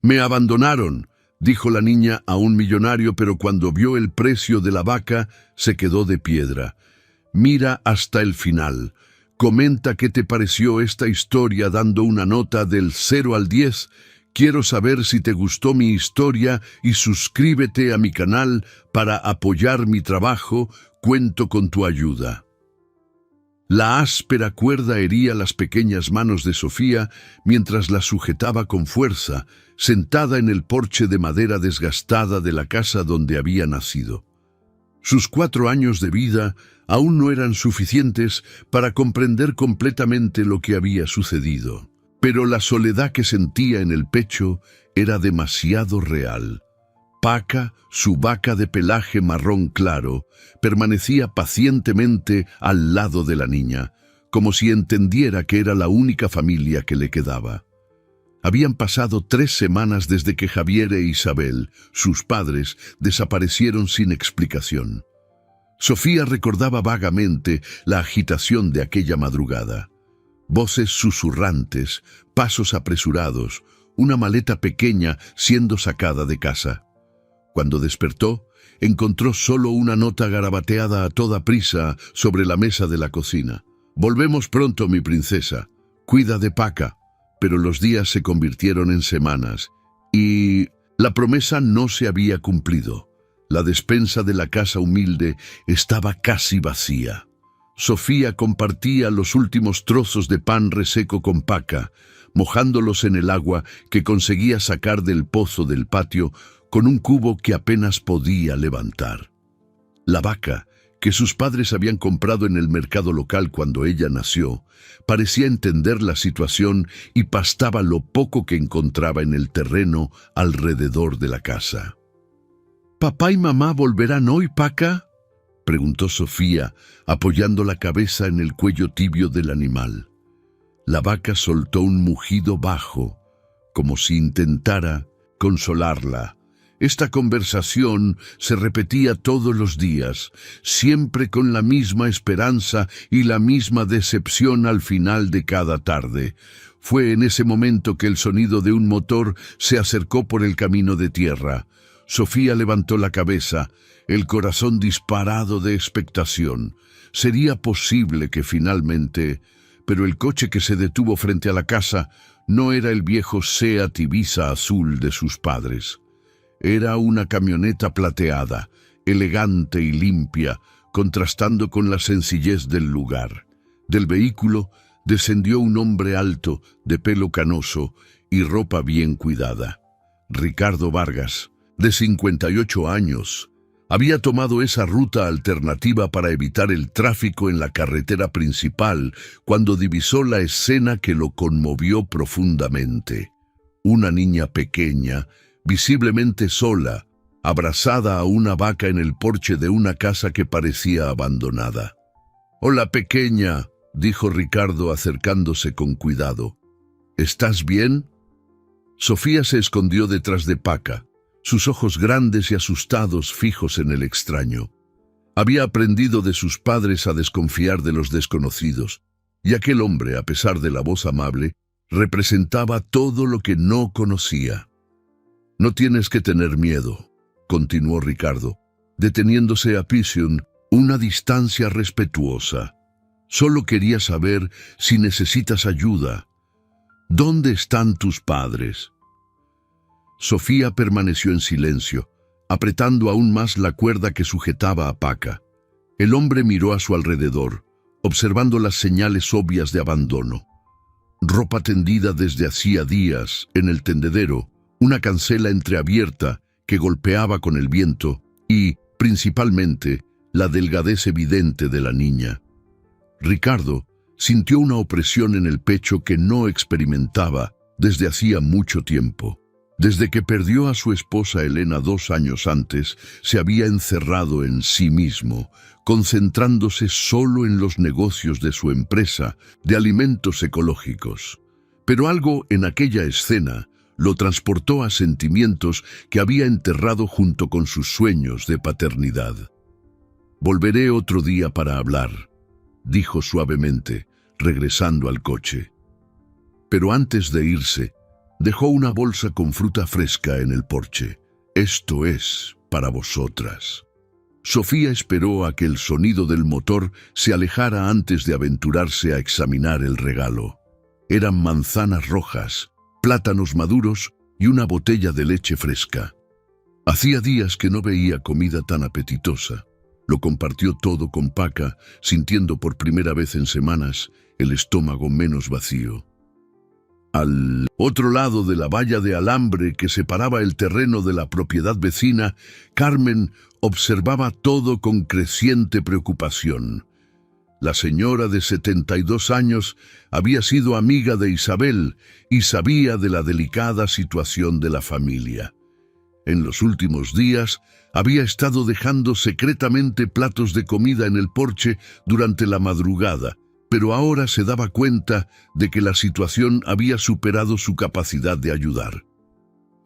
Me abandonaron, dijo la niña a un millonario, pero cuando vio el precio de la vaca, se quedó de piedra. Mira hasta el final. Comenta qué te pareció esta historia dando una nota del 0 al 10. Quiero saber si te gustó mi historia y suscríbete a mi canal para apoyar mi trabajo. Cuento con tu ayuda. La áspera cuerda hería las pequeñas manos de Sofía mientras la sujetaba con fuerza, sentada en el porche de madera desgastada de la casa donde había nacido. Sus 4 años de vida aún no eran suficientes para comprender completamente lo que había sucedido, pero la soledad que sentía en el pecho era demasiado real. Paca, su vaca de pelaje marrón claro, permanecía pacientemente al lado de la niña, como si entendiera que era la única familia que le quedaba. Habían pasado 3 semanas desde que Javier e Isabel, sus padres, desaparecieron sin explicación. Sofía recordaba vagamente la agitación de aquella madrugada. Voces susurrantes, pasos apresurados, una maleta pequeña siendo sacada de casa. Cuando despertó, encontró solo una nota garabateada a toda prisa sobre la mesa de la cocina. «Volvemos pronto, mi princesa. Cuida de Paca». Pero los días se convirtieron en semanas y la promesa no se había cumplido. La despensa de la casa humilde estaba casi vacía. Sofía compartía los últimos trozos de pan reseco con Paca, mojándolos en el agua que conseguía sacar del pozo del patio con un cubo que apenas podía levantar. La vaca, que sus padres habían comprado en el mercado local cuando ella nació, parecía entender la situación y pastaba lo poco que encontraba en el terreno alrededor de la casa. «¿Papá y mamá volverán hoy, Paca?», preguntó Sofía, apoyando la cabeza en el cuello tibio del animal. La vaca soltó un mugido bajo, como si intentara consolarla. Esta conversación se repetía todos los días, siempre con la misma esperanza y la misma decepción al final de cada tarde. Fue en ese momento que el sonido de un motor se acercó por el camino de tierra. Sofía levantó la cabeza, el corazón disparado de expectación. Sería posible que finalmente... Pero el coche que se detuvo frente a la casa no era el viejo Seat Ibiza azul de sus padres. Era una camioneta plateada, elegante y limpia, contrastando con la sencillez del lugar. Del vehículo descendió un hombre alto, de pelo canoso y ropa bien cuidada. Ricardo Vargas, de 58 años, había tomado esa ruta alternativa para evitar el tráfico en la carretera principal cuando divisó la escena que lo conmovió profundamente. Una niña pequeña, visiblemente sola, abrazada a una vaca en el porche de una casa que parecía abandonada. «Hola, pequeña», dijo Ricardo acercándose con cuidado. «¿Estás bien?». Sofía se escondió detrás de Paca, sus ojos grandes y asustados fijos en el extraño. Había aprendido de sus padres a desconfiar de los desconocidos, y aquel hombre, a pesar de la voz amable, representaba todo lo que no conocía. «No tienes que tener miedo», continuó Ricardo, deteniéndose a Pision una distancia respetuosa. «Solo quería saber si necesitas ayuda. ¿Dónde están tus padres?». Sofía permaneció en silencio, apretando aún más la cuerda que sujetaba a Paca. El hombre miró a su alrededor, observando las señales obvias de abandono. Ropa tendida desde hacía días en el tendedero, una cancela entreabierta que golpeaba con el viento y, principalmente, la delgadez evidente de la niña. Ricardo sintió una opresión en el pecho que no experimentaba desde hacía mucho tiempo. Desde que perdió a su esposa Elena 2 años antes, se había encerrado en sí mismo, concentrándose solo en los negocios de su empresa de alimentos ecológicos. Pero algo en aquella escena lo transportó a sentimientos que había enterrado junto con sus sueños de paternidad. «Volveré otro día para hablar», dijo suavemente, regresando al coche. Pero antes de irse, Dejó una bolsa con fruta fresca en el porche. «Esto es para vosotras». Sofía esperó a que el sonido del motor se alejara antes de aventurarse a examinar el regalo. Eran manzanas rojas, plátanos maduros y una botella de leche fresca. Hacía días que no veía comida tan apetitosa. Lo compartió todo con Paca, sintiendo por primera vez en semanas el estómago menos vacío. Al otro lado de la valla de alambre que separaba el terreno de la propiedad vecina, Carmen observaba todo con creciente preocupación. La señora de 72 años había sido amiga de Isabel y sabía de la delicada situación de la familia. En los últimos días había estado dejando secretamente platos de comida en el porche durante la madrugada, pero ahora se daba cuenta de que la situación había superado su capacidad de ayudar.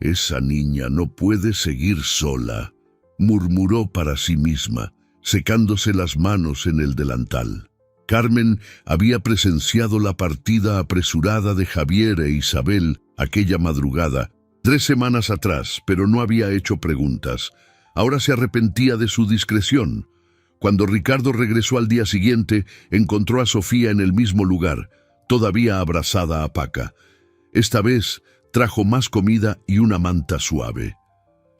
«Esa niña no puede seguir sola», murmuró para sí misma, secándose las manos en el delantal. Carmen había presenciado la partida apresurada de Javier e Isabel aquella madrugada, 3 semanas atrás, pero no había hecho preguntas. Ahora se arrepentía de su discreción. Cuando Ricardo regresó al día siguiente, encontró a Sofía en el mismo lugar, todavía abrazada a Paca. Esta vez trajo más comida y una manta suave.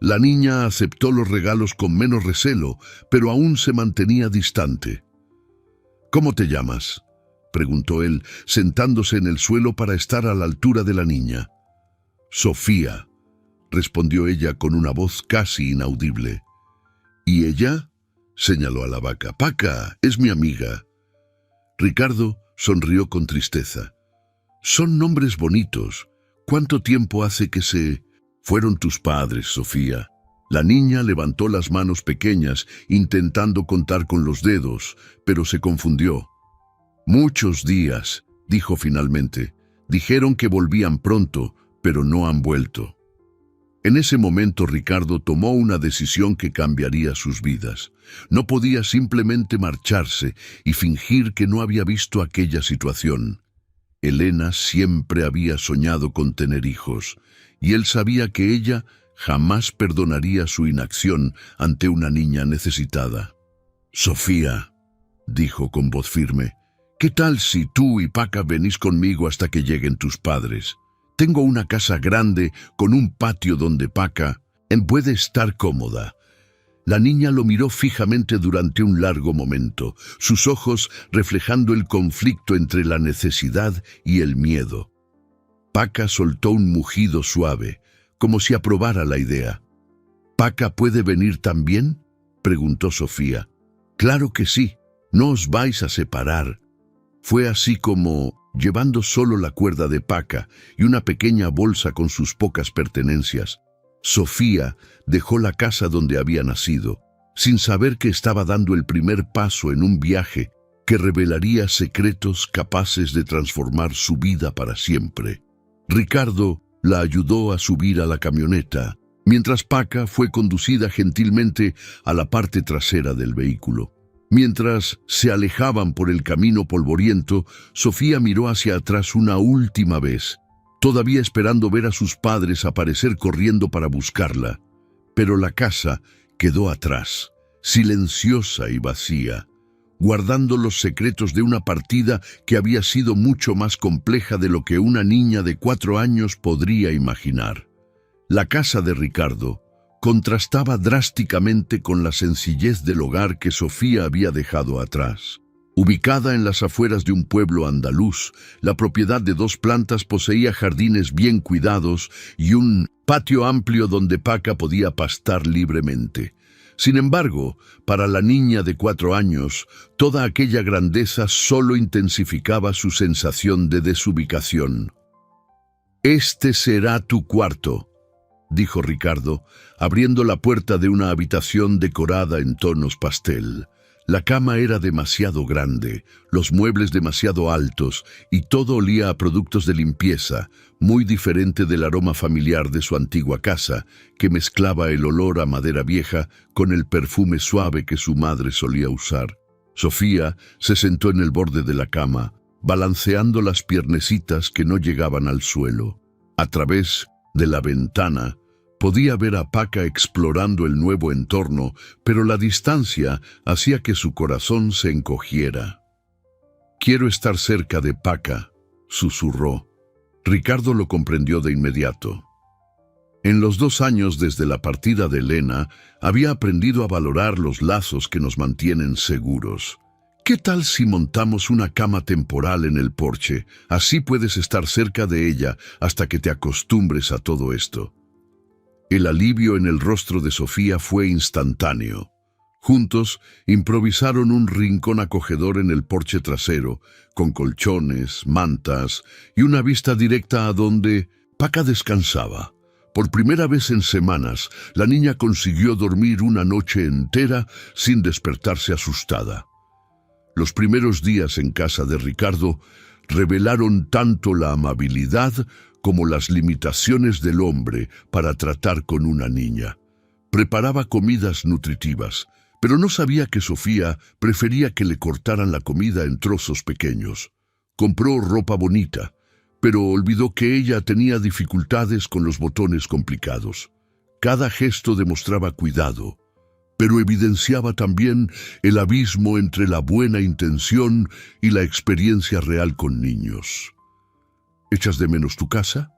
La niña aceptó los regalos con menos recelo, pero aún se mantenía distante. «¿Cómo te llamas?», preguntó él, sentándose en el suelo para estar a la altura de la niña. «Sofía», respondió ella con una voz casi inaudible. «¿Y ella?», señaló a la vaca. «Paca, es mi amiga». Ricardo sonrió con tristeza. «Son nombres bonitos. ¿Cuánto tiempo hace que se...?» «Fueron tus padres, Sofía». La niña levantó las manos pequeñas, intentando contar con los dedos, pero se confundió. «Muchos días», dijo finalmente. «Dijeron que volvían pronto, pero no han vuelto». En ese momento Ricardo tomó una decisión que cambiaría sus vidas. No podía simplemente marcharse y fingir que no había visto aquella situación. Elena siempre había soñado con tener hijos, y él sabía que ella jamás perdonaría su inacción ante una niña necesitada. «Sofía», dijo con voz firme, «¿qué tal si tú y Paca venís conmigo hasta que lleguen tus padres? Tengo una casa grande con un patio donde Paca puede estar cómoda». La niña lo miró fijamente durante un largo momento, sus ojos reflejando el conflicto entre la necesidad y el miedo. Paca soltó un mugido suave, como si aprobara la idea. «¿Paca puede venir también?», preguntó Sofía. «Claro que sí, no os vais a separar». Fue así como, llevando solo la cuerda de Paca y una pequeña bolsa con sus pocas pertenencias, Sofía dejó la casa donde había nacido, sin saber que estaba dando el primer paso en un viaje que revelaría secretos capaces de transformar su vida para siempre. Ricardo la ayudó a subir a la camioneta, mientras Paca fue conducida gentilmente a la parte trasera del vehículo. Mientras se alejaban por el camino polvoriento, Sofía miró hacia atrás una última vez, todavía esperando ver a sus padres aparecer corriendo para buscarla. Pero la casa quedó atrás, silenciosa y vacía, guardando los secretos de una partida que había sido mucho más compleja de lo que una niña de 4 años podría imaginar. La casa de Ricardo contrastaba drásticamente con la sencillez del hogar que Sofía había dejado atrás. Ubicada en las afueras de un pueblo andaluz, la propiedad de 2 plantas poseía jardines bien cuidados y un patio amplio donde Paca podía pastar libremente. Sin embargo, para la niña de 4 años, toda aquella grandeza solo intensificaba su sensación de desubicación. «Este será tu cuarto», dijo Ricardo, abriendo la puerta de una habitación decorada en tonos pastel. La cama era demasiado grande, los muebles demasiado altos y todo olía a productos de limpieza, muy diferente del aroma familiar de su antigua casa, que mezclaba el olor a madera vieja con el perfume suave que su madre solía usar. Sofía se sentó en el borde de la cama, balanceando las piernecitas que no llegaban al suelo. A través de la ventana podía ver a Paca explorando el nuevo entorno, pero la distancia hacía que su corazón se encogiera. «Quiero estar cerca de Paca», susurró. Ricardo lo comprendió de inmediato. En los 2 años desde la partida de Elena, había aprendido a valorar los lazos que nos mantienen seguros. ¿Qué tal si montamos una cama temporal en el porche? Así puedes estar cerca de ella hasta que te acostumbres a todo esto. El alivio en el rostro de Sofía fue instantáneo. Juntos improvisaron un rincón acogedor en el porche trasero, con colchones, mantas y una vista directa a donde Paca descansaba. Por primera vez en semanas, la niña consiguió dormir una noche entera sin despertarse asustada. Los primeros días en casa de Ricardo revelaron tanto la amabilidad como las limitaciones del hombre para tratar con una niña. Preparaba comidas nutritivas, pero no sabía que Sofía prefería que le cortaran la comida en trozos pequeños. Compró ropa bonita, pero olvidó que ella tenía dificultades con los botones complicados. Cada gesto demostraba cuidado, pero evidenciaba también el abismo entre la buena intención y la experiencia real con niños. «¿Echas de menos tu casa?»,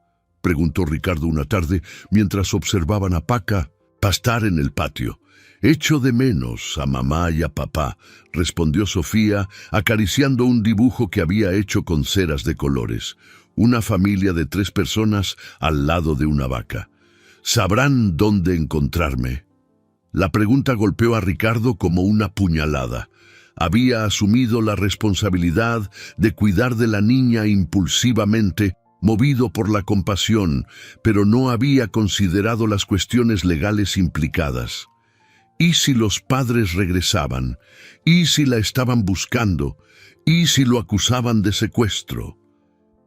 preguntó Ricardo una tarde mientras observaban a Paca pastar en el patio. «Echo de menos a mamá y a papá», respondió Sofía, acariciando un dibujo que había hecho con ceras de colores. Una familia de 3 personas al lado de una vaca. «¿Sabrán dónde encontrarme?». La pregunta golpeó a Ricardo como una puñalada. Había asumido la responsabilidad de cuidar de la niña impulsivamente, movido por la compasión, pero no había considerado las cuestiones legales implicadas. ¿Y si los padres regresaban? ¿Y si la estaban buscando? ¿Y si lo acusaban de secuestro?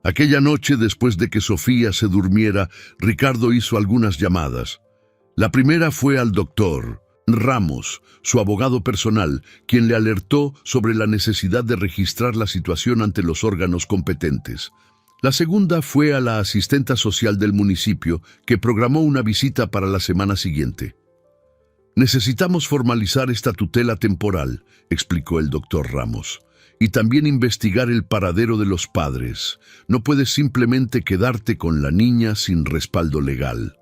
Aquella noche, después de que Sofía se durmiera, Ricardo hizo algunas llamadas. La primera fue al doctor Ramos, su abogado personal, quien le alertó sobre la necesidad de registrar la situación ante los órganos competentes. La segunda fue a la asistenta social del municipio, que programó una visita para la semana siguiente. «Necesitamos formalizar esta tutela temporal», explicó el doctor Ramos, «y también investigar el paradero de los padres. No puedes simplemente quedarte con la niña sin respaldo legal».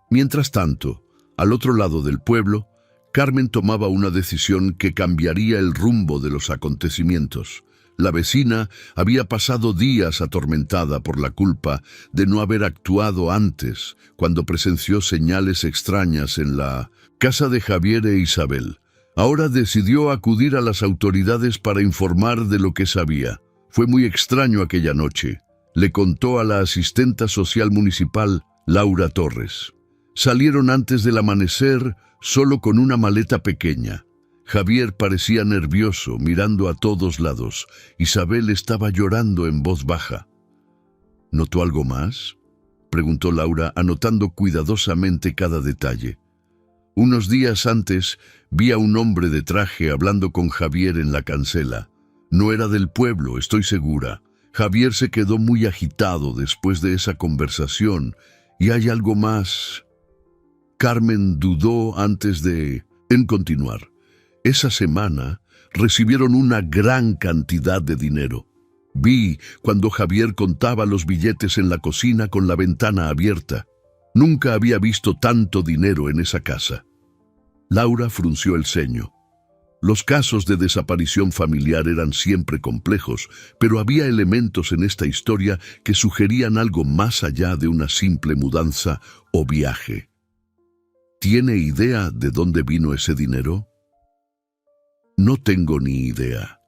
Mientras tanto, al otro lado del pueblo, Carmen tomaba una decisión que cambiaría el rumbo de los acontecimientos. La vecina había pasado días atormentada por la culpa de no haber actuado antes, cuando presenció señales extrañas en la casa de Javier e Isabel. Ahora decidió acudir a las autoridades para informar de lo que sabía. Fue muy extraño aquella noche. Le contó a la asistenta social municipal, Laura Torres. Salieron antes del amanecer solo con una maleta pequeña. Javier parecía nervioso, mirando a todos lados. Isabel estaba llorando en voz baja. ¿Notó algo más?, preguntó Laura, anotando cuidadosamente cada detalle. Unos días antes vi a un hombre de traje hablando con Javier en la cancela. No era del pueblo, estoy segura. Javier se quedó muy agitado después de esa conversación. ¿Y hay algo más? Carmen dudó antes de continuar. Esa semana recibieron una gran cantidad de dinero. Vi cuando Javier contaba los billetes en la cocina con la ventana abierta. Nunca había visto tanto dinero en esa casa. Laura frunció el ceño. Los casos de desaparición familiar eran siempre complejos, pero había elementos en esta historia que sugerían algo más allá de una simple mudanza o viaje. ¿Tiene idea de dónde vino ese dinero? No tengo ni idea.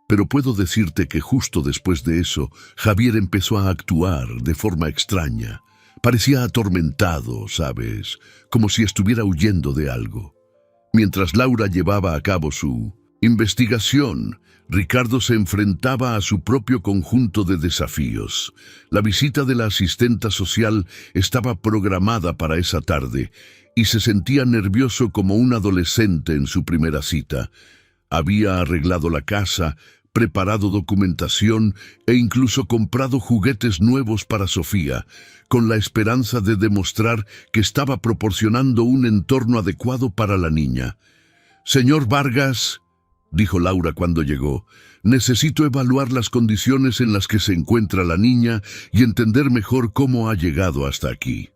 Pero puedo decirte que justo después de eso, Javier empezó a actuar de forma extraña. Parecía atormentado, ¿sabes? Como si estuviera huyendo de algo. Mientras Laura llevaba a cabo su investigación, Ricardo se enfrentaba a su propio conjunto de desafíos. La visita de la asistenta social estaba programada para esa tarde y se sentía nervioso como un adolescente en su primera cita. Había arreglado la casa, preparado documentación e incluso comprado juguetes nuevos para Sofía, con la esperanza de demostrar que estaba proporcionando un entorno adecuado para la niña. «Señor Vargas», dijo Laura cuando llegó, «necesito evaluar las condiciones en las que se encuentra la niña y entender mejor cómo ha llegado hasta aquí».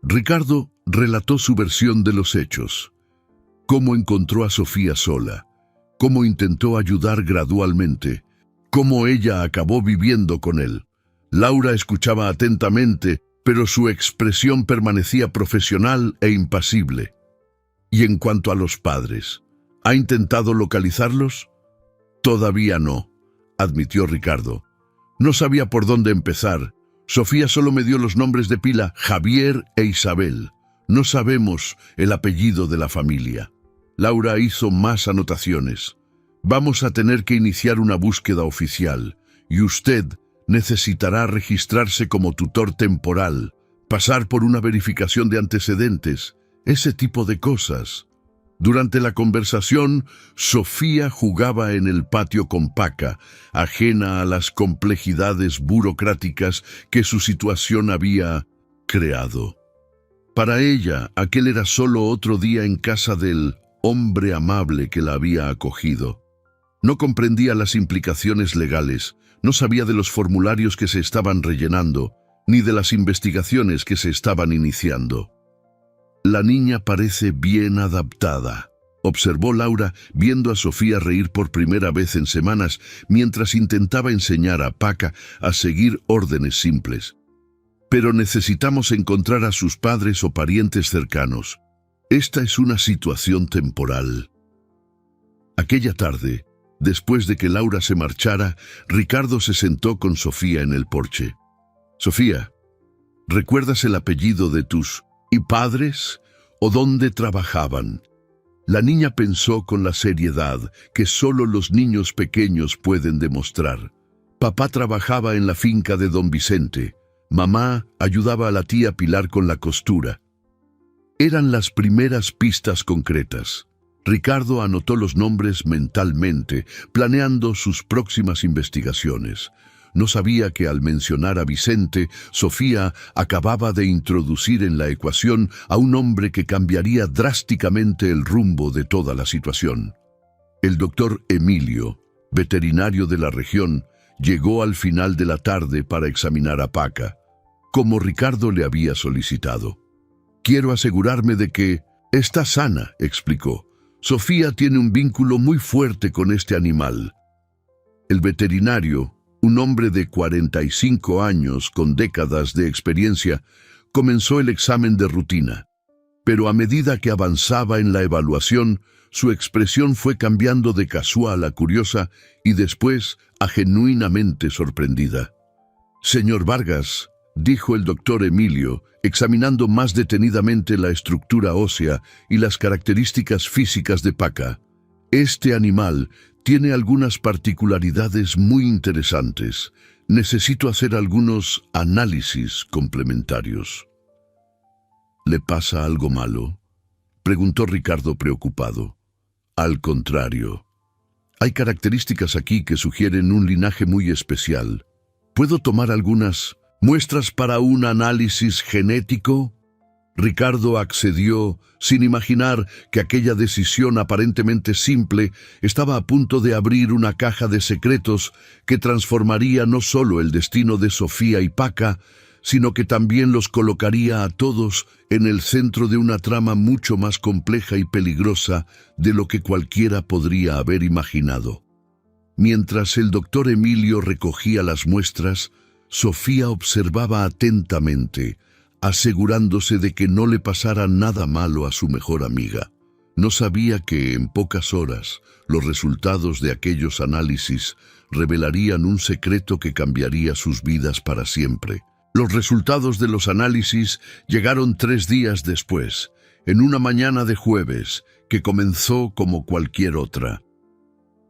Ricardo relató su versión de los hechos. Cómo encontró a Sofía sola, cómo intentó ayudar gradualmente, cómo ella acabó viviendo con él. Laura escuchaba atentamente, pero su expresión permanecía profesional e impasible. Y en cuanto a los padres, ¿ha intentado localizarlos? Todavía no, admitió Ricardo. No sabía por dónde empezar. Sofía solo me dio los nombres de pila Javier e Isabel. No sabemos el apellido de la familia. Laura hizo más anotaciones. Vamos a tener que iniciar una búsqueda oficial, y usted necesitará registrarse como tutor temporal, pasar por una verificación de antecedentes, ese tipo de cosas. Durante la conversación, Sofía jugaba en el patio con Paca, ajena a las complejidades burocráticas que su situación había creado. Para ella, aquel era solo otro día en casa del hombre amable que la había acogido. No comprendía las implicaciones legales, no sabía de los formularios que se estaban rellenando, ni de las investigaciones que se estaban iniciando. «La niña parece bien adaptada», observó Laura, viendo a Sofía reír por primera vez en semanas mientras intentaba enseñar a Paca a seguir órdenes simples. «Pero necesitamos encontrar a sus padres o parientes cercanos. Esta es una situación temporal». Aquella tarde, después de que Laura se marchara, Ricardo se sentó con Sofía en el porche. «Sofía, ¿recuerdas el apellido de tus padres o dónde trabajaban?» La niña pensó con la seriedad que solo los niños pequeños pueden demostrar. Papá trabajaba en la finca de don Vicente. Mamá ayudaba a la tía Pilar con la costura. Eran las primeras pistas concretas. Ricardo anotó los nombres mentalmente, planeando sus próximas investigaciones. No sabía que al mencionar a Vicente, Sofía acababa de introducir en la ecuación a un hombre que cambiaría drásticamente el rumbo de toda la situación. El doctor Emilio, veterinario de la región, llegó al final de la tarde para examinar a Paca, como Ricardo le había solicitado. «Quiero asegurarme de que está sana», explicó. «Sofía tiene un vínculo muy fuerte con este animal». El veterinario, un hombre de 45 años con décadas de experiencia, comenzó el examen de rutina. Pero a medida que avanzaba en la evaluación, su expresión fue cambiando de casual a curiosa y después a genuinamente sorprendida. «Señor Vargas», dijo el doctor Emilio, examinando más detenidamente la estructura ósea y las características físicas de Paca, «este animal tiene algunas particularidades muy interesantes. Necesito hacer algunos análisis complementarios». «¿Le pasa algo malo?», preguntó Ricardo preocupado. «Al contrario. Hay características aquí que sugieren un linaje muy especial. ¿Puedo tomar algunas muestras para un análisis genético?» Ricardo accedió sin imaginar que aquella decisión aparentemente simple estaba a punto de abrir una caja de secretos que transformaría no solo el destino de Sofía y Paca, sino que también los colocaría a todos en el centro de una trama mucho más compleja y peligrosa de lo que cualquiera podría haber imaginado. Mientras el doctor Emilio recogía las muestras, Sofía observaba atentamente, asegurándose de que no le pasara nada malo a su mejor amiga. No sabía que en pocas horas los resultados de aquellos análisis revelarían un secreto que cambiaría sus vidas para siempre. Los resultados de los análisis llegaron 3 días después, en una mañana de jueves, que comenzó como cualquier otra.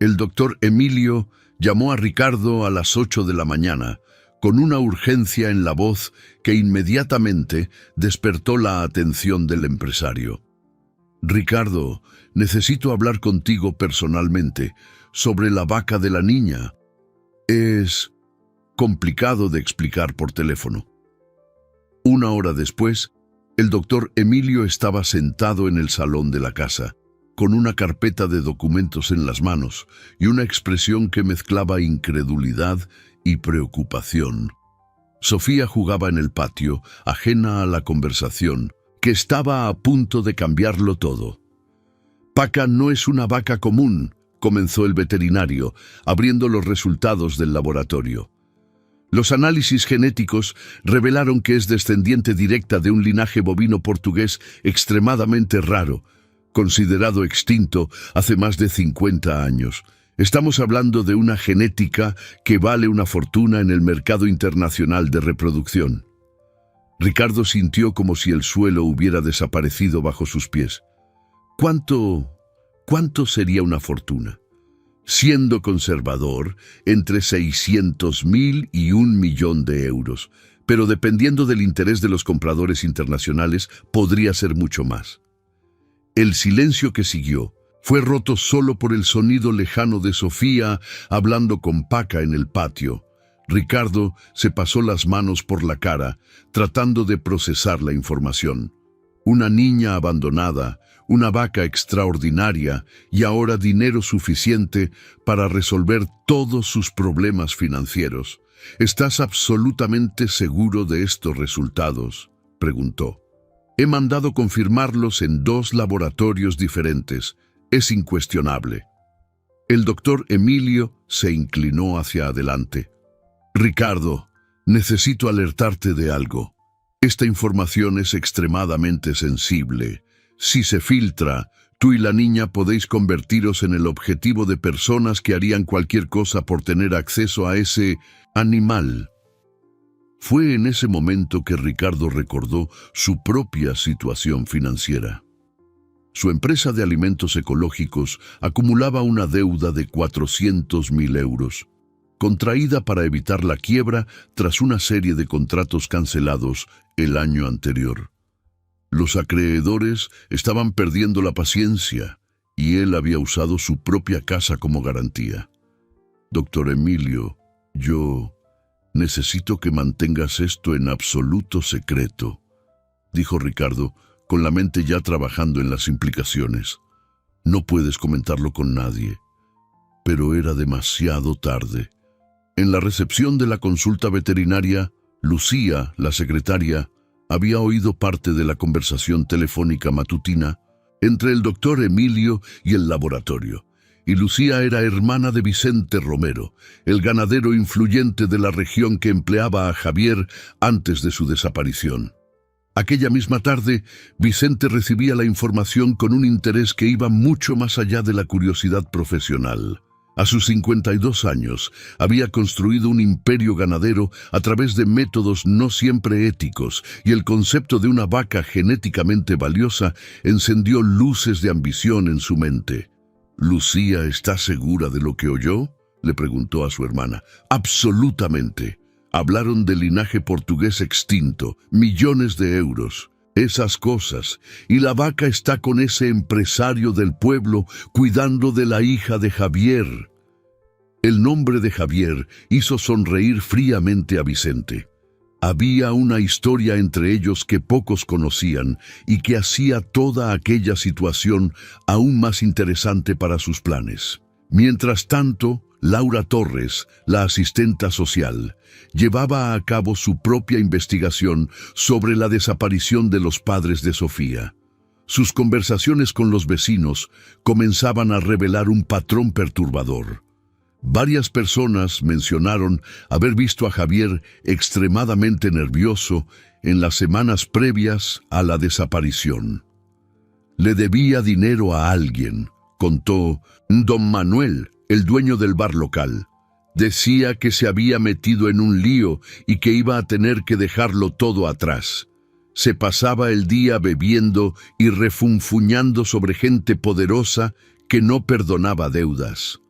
El doctor Emilio llamó a Ricardo a las 8 de la mañana, con una urgencia en la voz que inmediatamente despertó la atención del empresario. «Ricardo, necesito hablar contigo personalmente. sobre la vaca de la niña. Es complicado de explicar por teléfono. Una hora después, el doctor Emilio estaba sentado en el salón de la casa, con una carpeta de documentos en las manos y una expresión que mezclaba incredulidad y preocupación. Sofía jugaba en el patio, ajena a la conversación, que estaba a punto de cambiarlo todo. «Paca no es una vaca común», comenzó el veterinario, abriendo los resultados del laboratorio. Los análisis genéticos revelaron que es descendiente directa de un linaje bovino portugués extremadamente raro, considerado extinto hace más de 50 años. Estamos hablando de una genética que vale una fortuna en el mercado internacional de reproducción. Ricardo sintió como si el suelo hubiera desaparecido bajo sus pies. ¿Cuánto sería una fortuna? Siendo conservador, entre 600.000 y 1.000.000 de euros, pero dependiendo del interés de los compradores internacionales, podría ser mucho más. El silencio que siguió fue roto solo por el sonido lejano de Sofía hablando con Paca en el patio. Ricardo se pasó las manos por la cara, tratando de procesar la información. Una niña abandonada, una vaca extraordinaria y ahora dinero suficiente para resolver todos sus problemas financieros. ¿Estás absolutamente seguro de estos resultados?, preguntó. He mandado confirmarlos en 2 laboratorios diferentes. Es incuestionable. El doctor Emilio se inclinó hacia adelante. Ricardo, necesito alertarte de algo. Esta información es extremadamente sensible. Si se filtra, tú y la niña podéis convertiros en el objetivo de personas que harían cualquier cosa por tener acceso a ese animal. Fue en ese momento que Ricardo recordó su propia situación financiera. Su empresa de alimentos ecológicos acumulaba una deuda de 400.000 euros, contraída para evitar la quiebra tras una serie de contratos cancelados el año anterior. Los acreedores estaban perdiendo la paciencia y él había usado su propia casa como garantía. Doctor Emilio, yo necesito que mantengas esto en absoluto secreto, dijo Ricardo, con la mente ya trabajando en las implicaciones. No puedes comentarlo con nadie. Pero era demasiado tarde. En la recepción de la consulta veterinaria, Lucía, la secretaria, había oído parte de la conversación telefónica matutina entre el doctor Emilio y el laboratorio, y Lucía era hermana de Vicente Romero, el ganadero influyente de la región que empleaba a Javier antes de su desaparición. Aquella misma tarde, Vicente recibía la información con un interés que iba mucho más allá de la curiosidad profesional. A sus 52 años, había construido un imperio ganadero a través de métodos no siempre éticos, y el concepto de una vaca genéticamente valiosa encendió luces de ambición en su mente. «¿Lucía está segura de lo que oyó?», le preguntó a su hermana. «Absolutamente. Hablaron del linaje portugués extinto, millones de euros. Esas cosas, y la vaca está con ese empresario del pueblo cuidando de la hija de Javier». El nombre de Javier hizo sonreír fríamente a Vicente. Había una historia entre ellos que pocos conocían y que hacía toda aquella situación aún más interesante para sus planes. Mientras tanto, Laura Torres, la asistenta social, llevaba a cabo su propia investigación sobre la desaparición de los padres de Sofía. Sus conversaciones con los vecinos comenzaban a revelar un patrón perturbador. Varias personas mencionaron haber visto a Javier extremadamente nervioso en las semanas previas a la desaparición. Le debía dinero a alguien, contó don Manuel, el dueño del bar local. Decía que se había metido en un lío y que iba a tener que dejarlo todo atrás. Se pasaba el día bebiendo y refunfuñando sobre gente poderosa que no perdonaba deudas.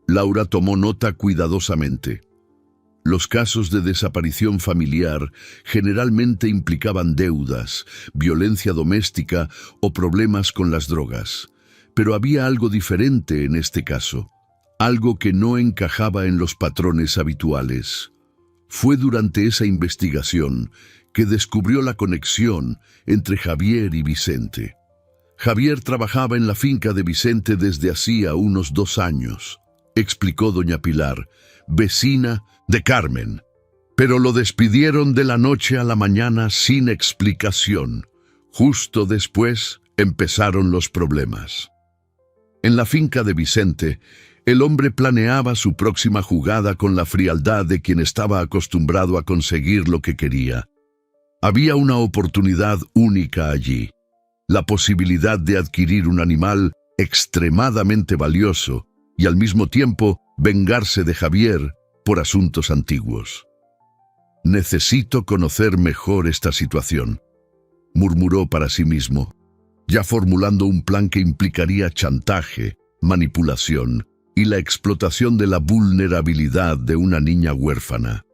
Laura tomó nota cuidadosamente. Los casos de desaparición familiar generalmente implicaban deudas, violencia doméstica o problemas con las drogas. Pero había algo diferente en este caso. algo que no encajaba en los patrones habituales. Fue durante esa investigación que descubrió la conexión entre Javier y Vicente. Javier trabajaba en la finca de Vicente desde hacía unos 2 años, explicó doña Pilar, vecina de Carmen. Pero lo despidieron de la noche a la mañana sin explicación. Justo después empezaron los problemas. En la finca de Vicente, el hombre planeaba su próxima jugada con la frialdad de quien estaba acostumbrado a conseguir lo que quería. Había una oportunidad única allí, la posibilidad de adquirir un animal extremadamente valioso y al mismo tiempo vengarse de Javier por asuntos antiguos. «Necesito conocer mejor esta situación», murmuró para sí mismo, ya formulando un plan que implicaría chantaje, manipulación y la explotación de la vulnerabilidad de una niña huérfana.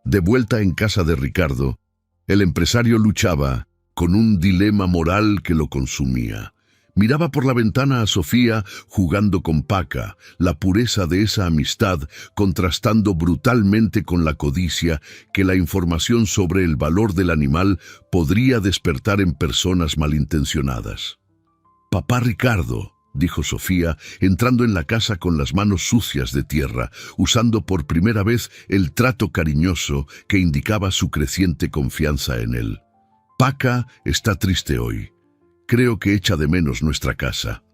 De vuelta en casa de Ricardo, el empresario luchaba con un dilema moral que lo consumía. Miraba por la ventana a Sofía jugando con Paca, la pureza de esa amistad contrastando brutalmente con la codicia que la información sobre el valor del animal podría despertar en personas malintencionadas. «Papá Ricardo», dijo Sofía, entrando en la casa con las manos sucias de tierra, usando por primera vez el trato cariñoso que indicaba su creciente confianza en él. «Paca está triste hoy. Creo que echa de menos nuestra casa».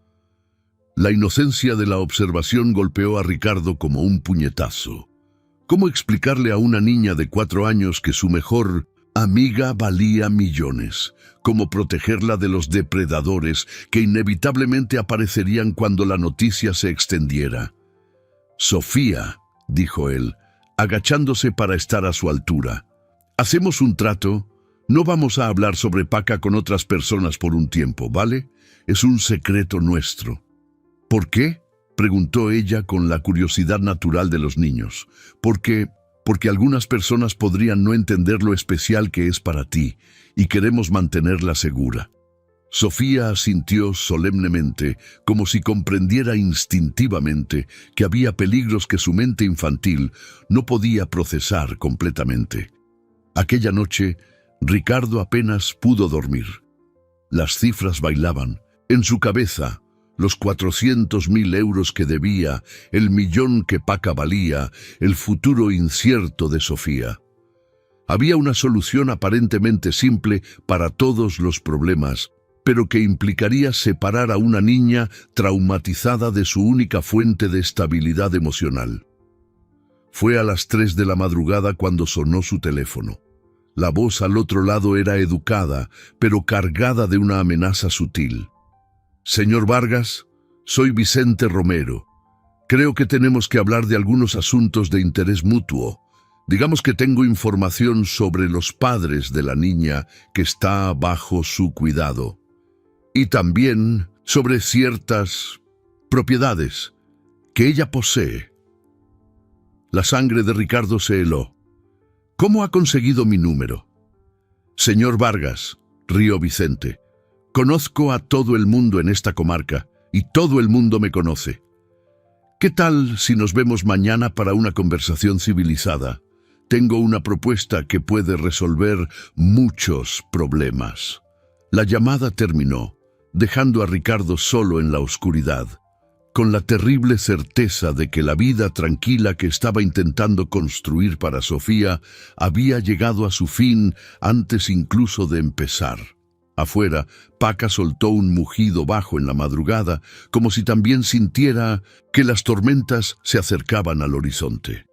La inocencia de la observación golpeó a Ricardo como un puñetazo. ¿Cómo explicarle a una niña de 4 años que su mejor amiga valía millones? ¿Cómo protegerla de los depredadores que inevitablemente aparecerían cuando la noticia se extendiera? «Sofía», dijo él, agachándose para estar a su altura, «hacemos un trato. No vamos a hablar sobre Paca con otras personas por un tiempo, ¿vale? Es un secreto nuestro». «¿Por qué?», preguntó ella con la curiosidad natural de los niños. Porque algunas personas podrían no entender lo especial que es para ti, y queremos mantenerla segura». Sofía asintió solemnemente, como si comprendiera instintivamente que había peligros que su mente infantil no podía procesar completamente. Aquella noche, Ricardo apenas pudo dormir. Las cifras bailaban en su cabeza. Los 400.000 euros que debía, el millón que Paca valía, el futuro incierto de Sofía. Había una solución aparentemente simple para todos los problemas, pero que implicaría separar a una niña traumatizada de su única fuente de estabilidad emocional. Fue a las 3 de la madrugada cuando sonó su teléfono. La voz al otro lado era educada, pero cargada de una amenaza sutil. «Señor Vargas, soy Vicente Romero. Creo que tenemos que hablar de algunos asuntos de interés mutuo. Digamos que tengo información sobre los padres de la niña que está bajo su cuidado. Y también sobre ciertas propiedades que ella posee». La sangre de Ricardo se heló. «¿Cómo ha conseguido mi número?» «Señor Vargas», rió Vicente, «conozco a todo el mundo en esta comarca y todo el mundo me conoce. ¿Qué tal si nos vemos mañana para una conversación civilizada? Tengo una propuesta que puede resolver muchos problemas». La llamada terminó, dejando a Ricardo solo en la oscuridad, con la terrible certeza de que la vida tranquila que estaba intentando construir para Sofía había llegado a su fin antes incluso de empezar. Afuera, Paca soltó un mugido bajo en la madrugada, como si también sintiera que las tormentas se acercaban al horizonte.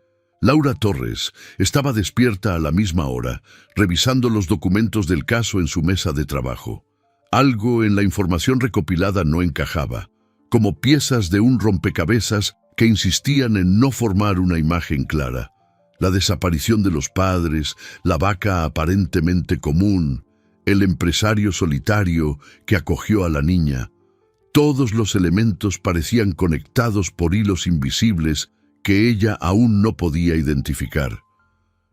Laura Torres estaba despierta a la misma hora, revisando los documentos del caso en su mesa de trabajo. Algo en la información recopilada no encajaba, como piezas de un rompecabezas que insistían en no formar una imagen clara. La desaparición de los padres, la vaca aparentemente común, el empresario solitario que acogió a la niña. Todos los elementos parecían conectados por hilos invisibles que ella aún no podía identificar.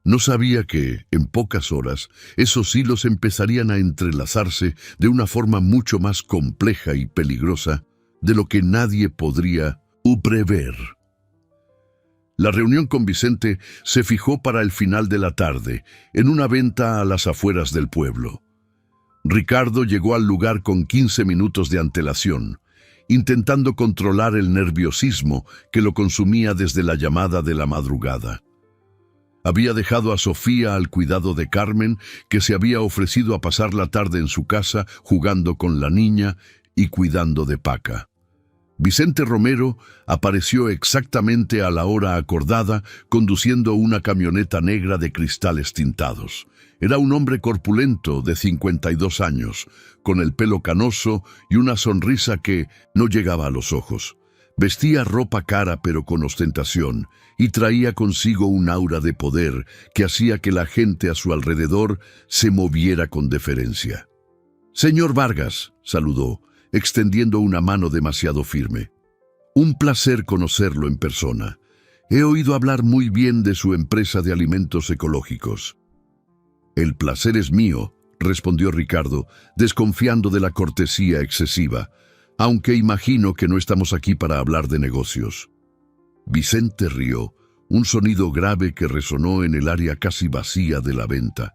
No sabía que, en pocas horas, esos hilos empezarían a entrelazarse de una forma mucho más compleja y peligrosa de lo que nadie podría prever. La reunión con Vicente se fijó para el final de la tarde, en una venta a las afueras del pueblo. Ricardo llegó al lugar con 15 minutos de antelación, intentando controlar el nerviosismo que lo consumía desde la llamada de la madrugada. Había dejado a Sofía al cuidado de Carmen, que se había ofrecido a pasar la tarde en su casa jugando con la niña y cuidando de Paca. Vicente Romero apareció exactamente a la hora acordada, conduciendo una camioneta negra de cristales tintados. Era un hombre corpulento de 52 años, con el pelo canoso y una sonrisa que no llegaba a los ojos. Vestía ropa cara pero con ostentación, y traía consigo un aura de poder que hacía que la gente a su alrededor se moviera con deferencia. «Señor Vargas», saludó, extendiendo una mano demasiado firme. «Un placer conocerlo en persona. He oído hablar muy bien de su empresa de alimentos ecológicos». «El placer es mío», respondió Ricardo, desconfiando de la cortesía excesiva, «aunque imagino que no estamos aquí para hablar de negocios». Vicente rió, un sonido grave que resonó en el área casi vacía de la venta.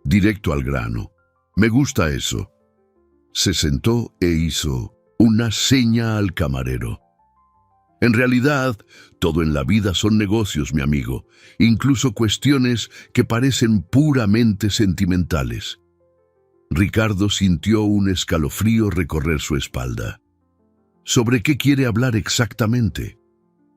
«Directo al grano. Me gusta eso». Se sentó e hizo una seña al camarero. «En realidad, todo en la vida son negocios, mi amigo, incluso cuestiones que parecen puramente sentimentales». Ricardo sintió un escalofrío recorrer su espalda. ¿Sobre qué quiere hablar exactamente?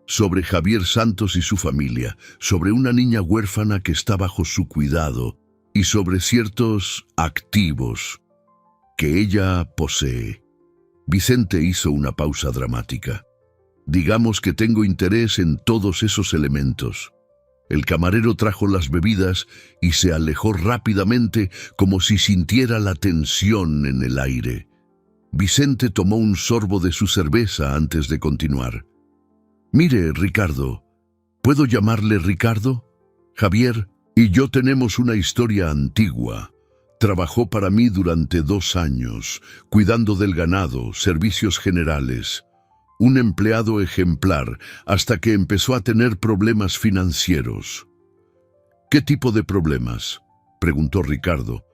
Sobre Javier Santos y su familia, sobre una niña huérfana que está bajo su cuidado y sobre ciertos activos que ella posee. Vicente hizo una pausa dramática. «Digamos que tengo interés en todos esos elementos». El camarero trajo las bebidas y se alejó rápidamente como si sintiera la tensión en el aire. Vicente tomó un sorbo de su cerveza antes de continuar. «Mire, Ricardo, ¿puedo llamarle Ricardo? Javier y yo tenemos una historia antigua. Trabajó para mí durante 2 años, cuidando del ganado, servicios generales. Un empleado ejemplar, hasta que empezó a tener problemas financieros». «¿Qué tipo de problemas?», preguntó Ricardo,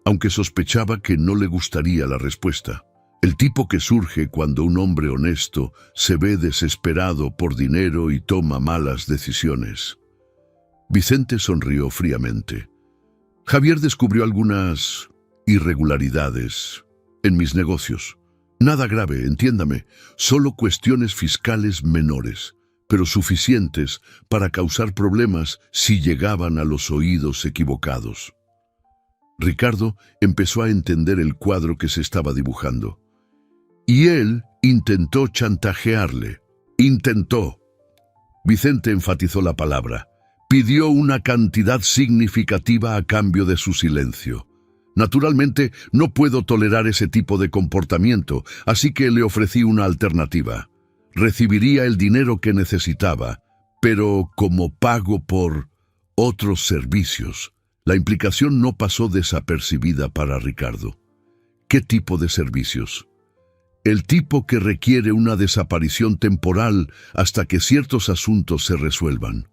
aunque sospechaba que no le gustaría la respuesta. El tipo que surge cuando un hombre honesto se ve desesperado por dinero y toma malas decisiones. Vicente sonrió fríamente. «Javier descubrió algunas irregularidades en mis negocios. Nada grave, entiéndame, solo cuestiones fiscales menores, pero suficientes para causar problemas si llegaban a los oídos equivocados». Ricardo empezó a entender el cuadro que se estaba dibujando. Y él intentó chantajearle. Intentó. Vicente enfatizó la palabra. Pidió una cantidad significativa a cambio de su silencio. Naturalmente, no puedo tolerar ese tipo de comportamiento, así que le ofrecí una alternativa. Recibiría el dinero que necesitaba, pero como pago por otros servicios. La implicación no pasó desapercibida para Ricardo. ¿Qué tipo de servicios? El tipo que requiere una desaparición temporal hasta que ciertos asuntos se resuelvan.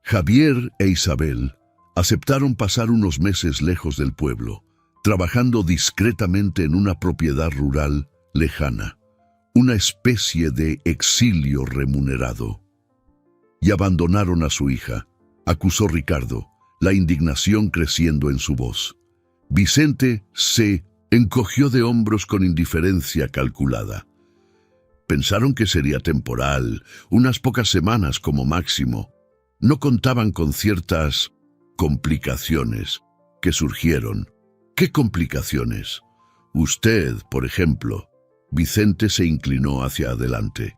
Javier e Isabel aceptaron pasar unos meses lejos del pueblo, trabajando discretamente en una propiedad rural lejana, una especie de exilio remunerado. Y abandonaron a su hija, acusó Ricardo, la indignación creciendo en su voz. Vicente se encogió de hombros con indiferencia calculada. Pensaron que sería temporal, unas pocas semanas como máximo. No contaban con ciertas complicaciones que surgieron. ¿Qué complicaciones? Usted, por ejemplo. Vicente se inclinó hacia adelante.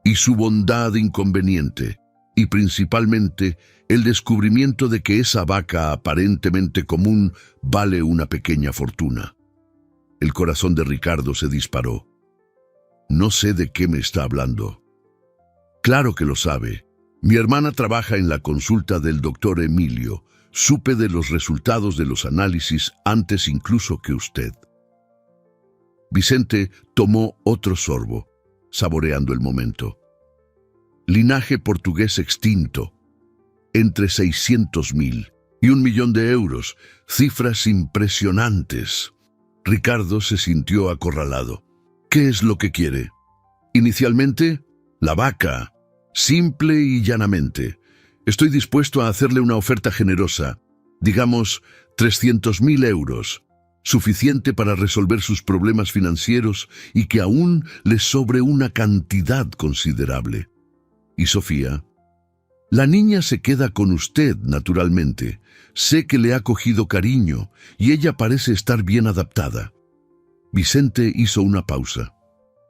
Y su bondad inconveniente, y principalmente el descubrimiento de que esa vaca aparentemente común vale una pequeña fortuna. El corazón de Ricardo se disparó. No sé de qué me está hablando. Claro que lo sabe. Mi hermana trabaja en la consulta del doctor Emilio. Supe de los resultados de los análisis antes incluso que usted. Vicente tomó otro sorbo, saboreando el momento. linaje portugués extinto, entre 600.000 y 1.000.000 de euros, cifras impresionantes. Ricardo se sintió acorralado. ¿Qué es lo que quiere? Inicialmente, la vaca, simple y llanamente. Estoy dispuesto a hacerle una oferta generosa, digamos 300.000 euros, suficiente para resolver sus problemas financieros y que aún le sobre una cantidad considerable. ¿Y Sofía? La niña se queda con usted, naturalmente. Sé que le ha cogido cariño y ella parece estar bien adaptada. Vicente hizo una pausa.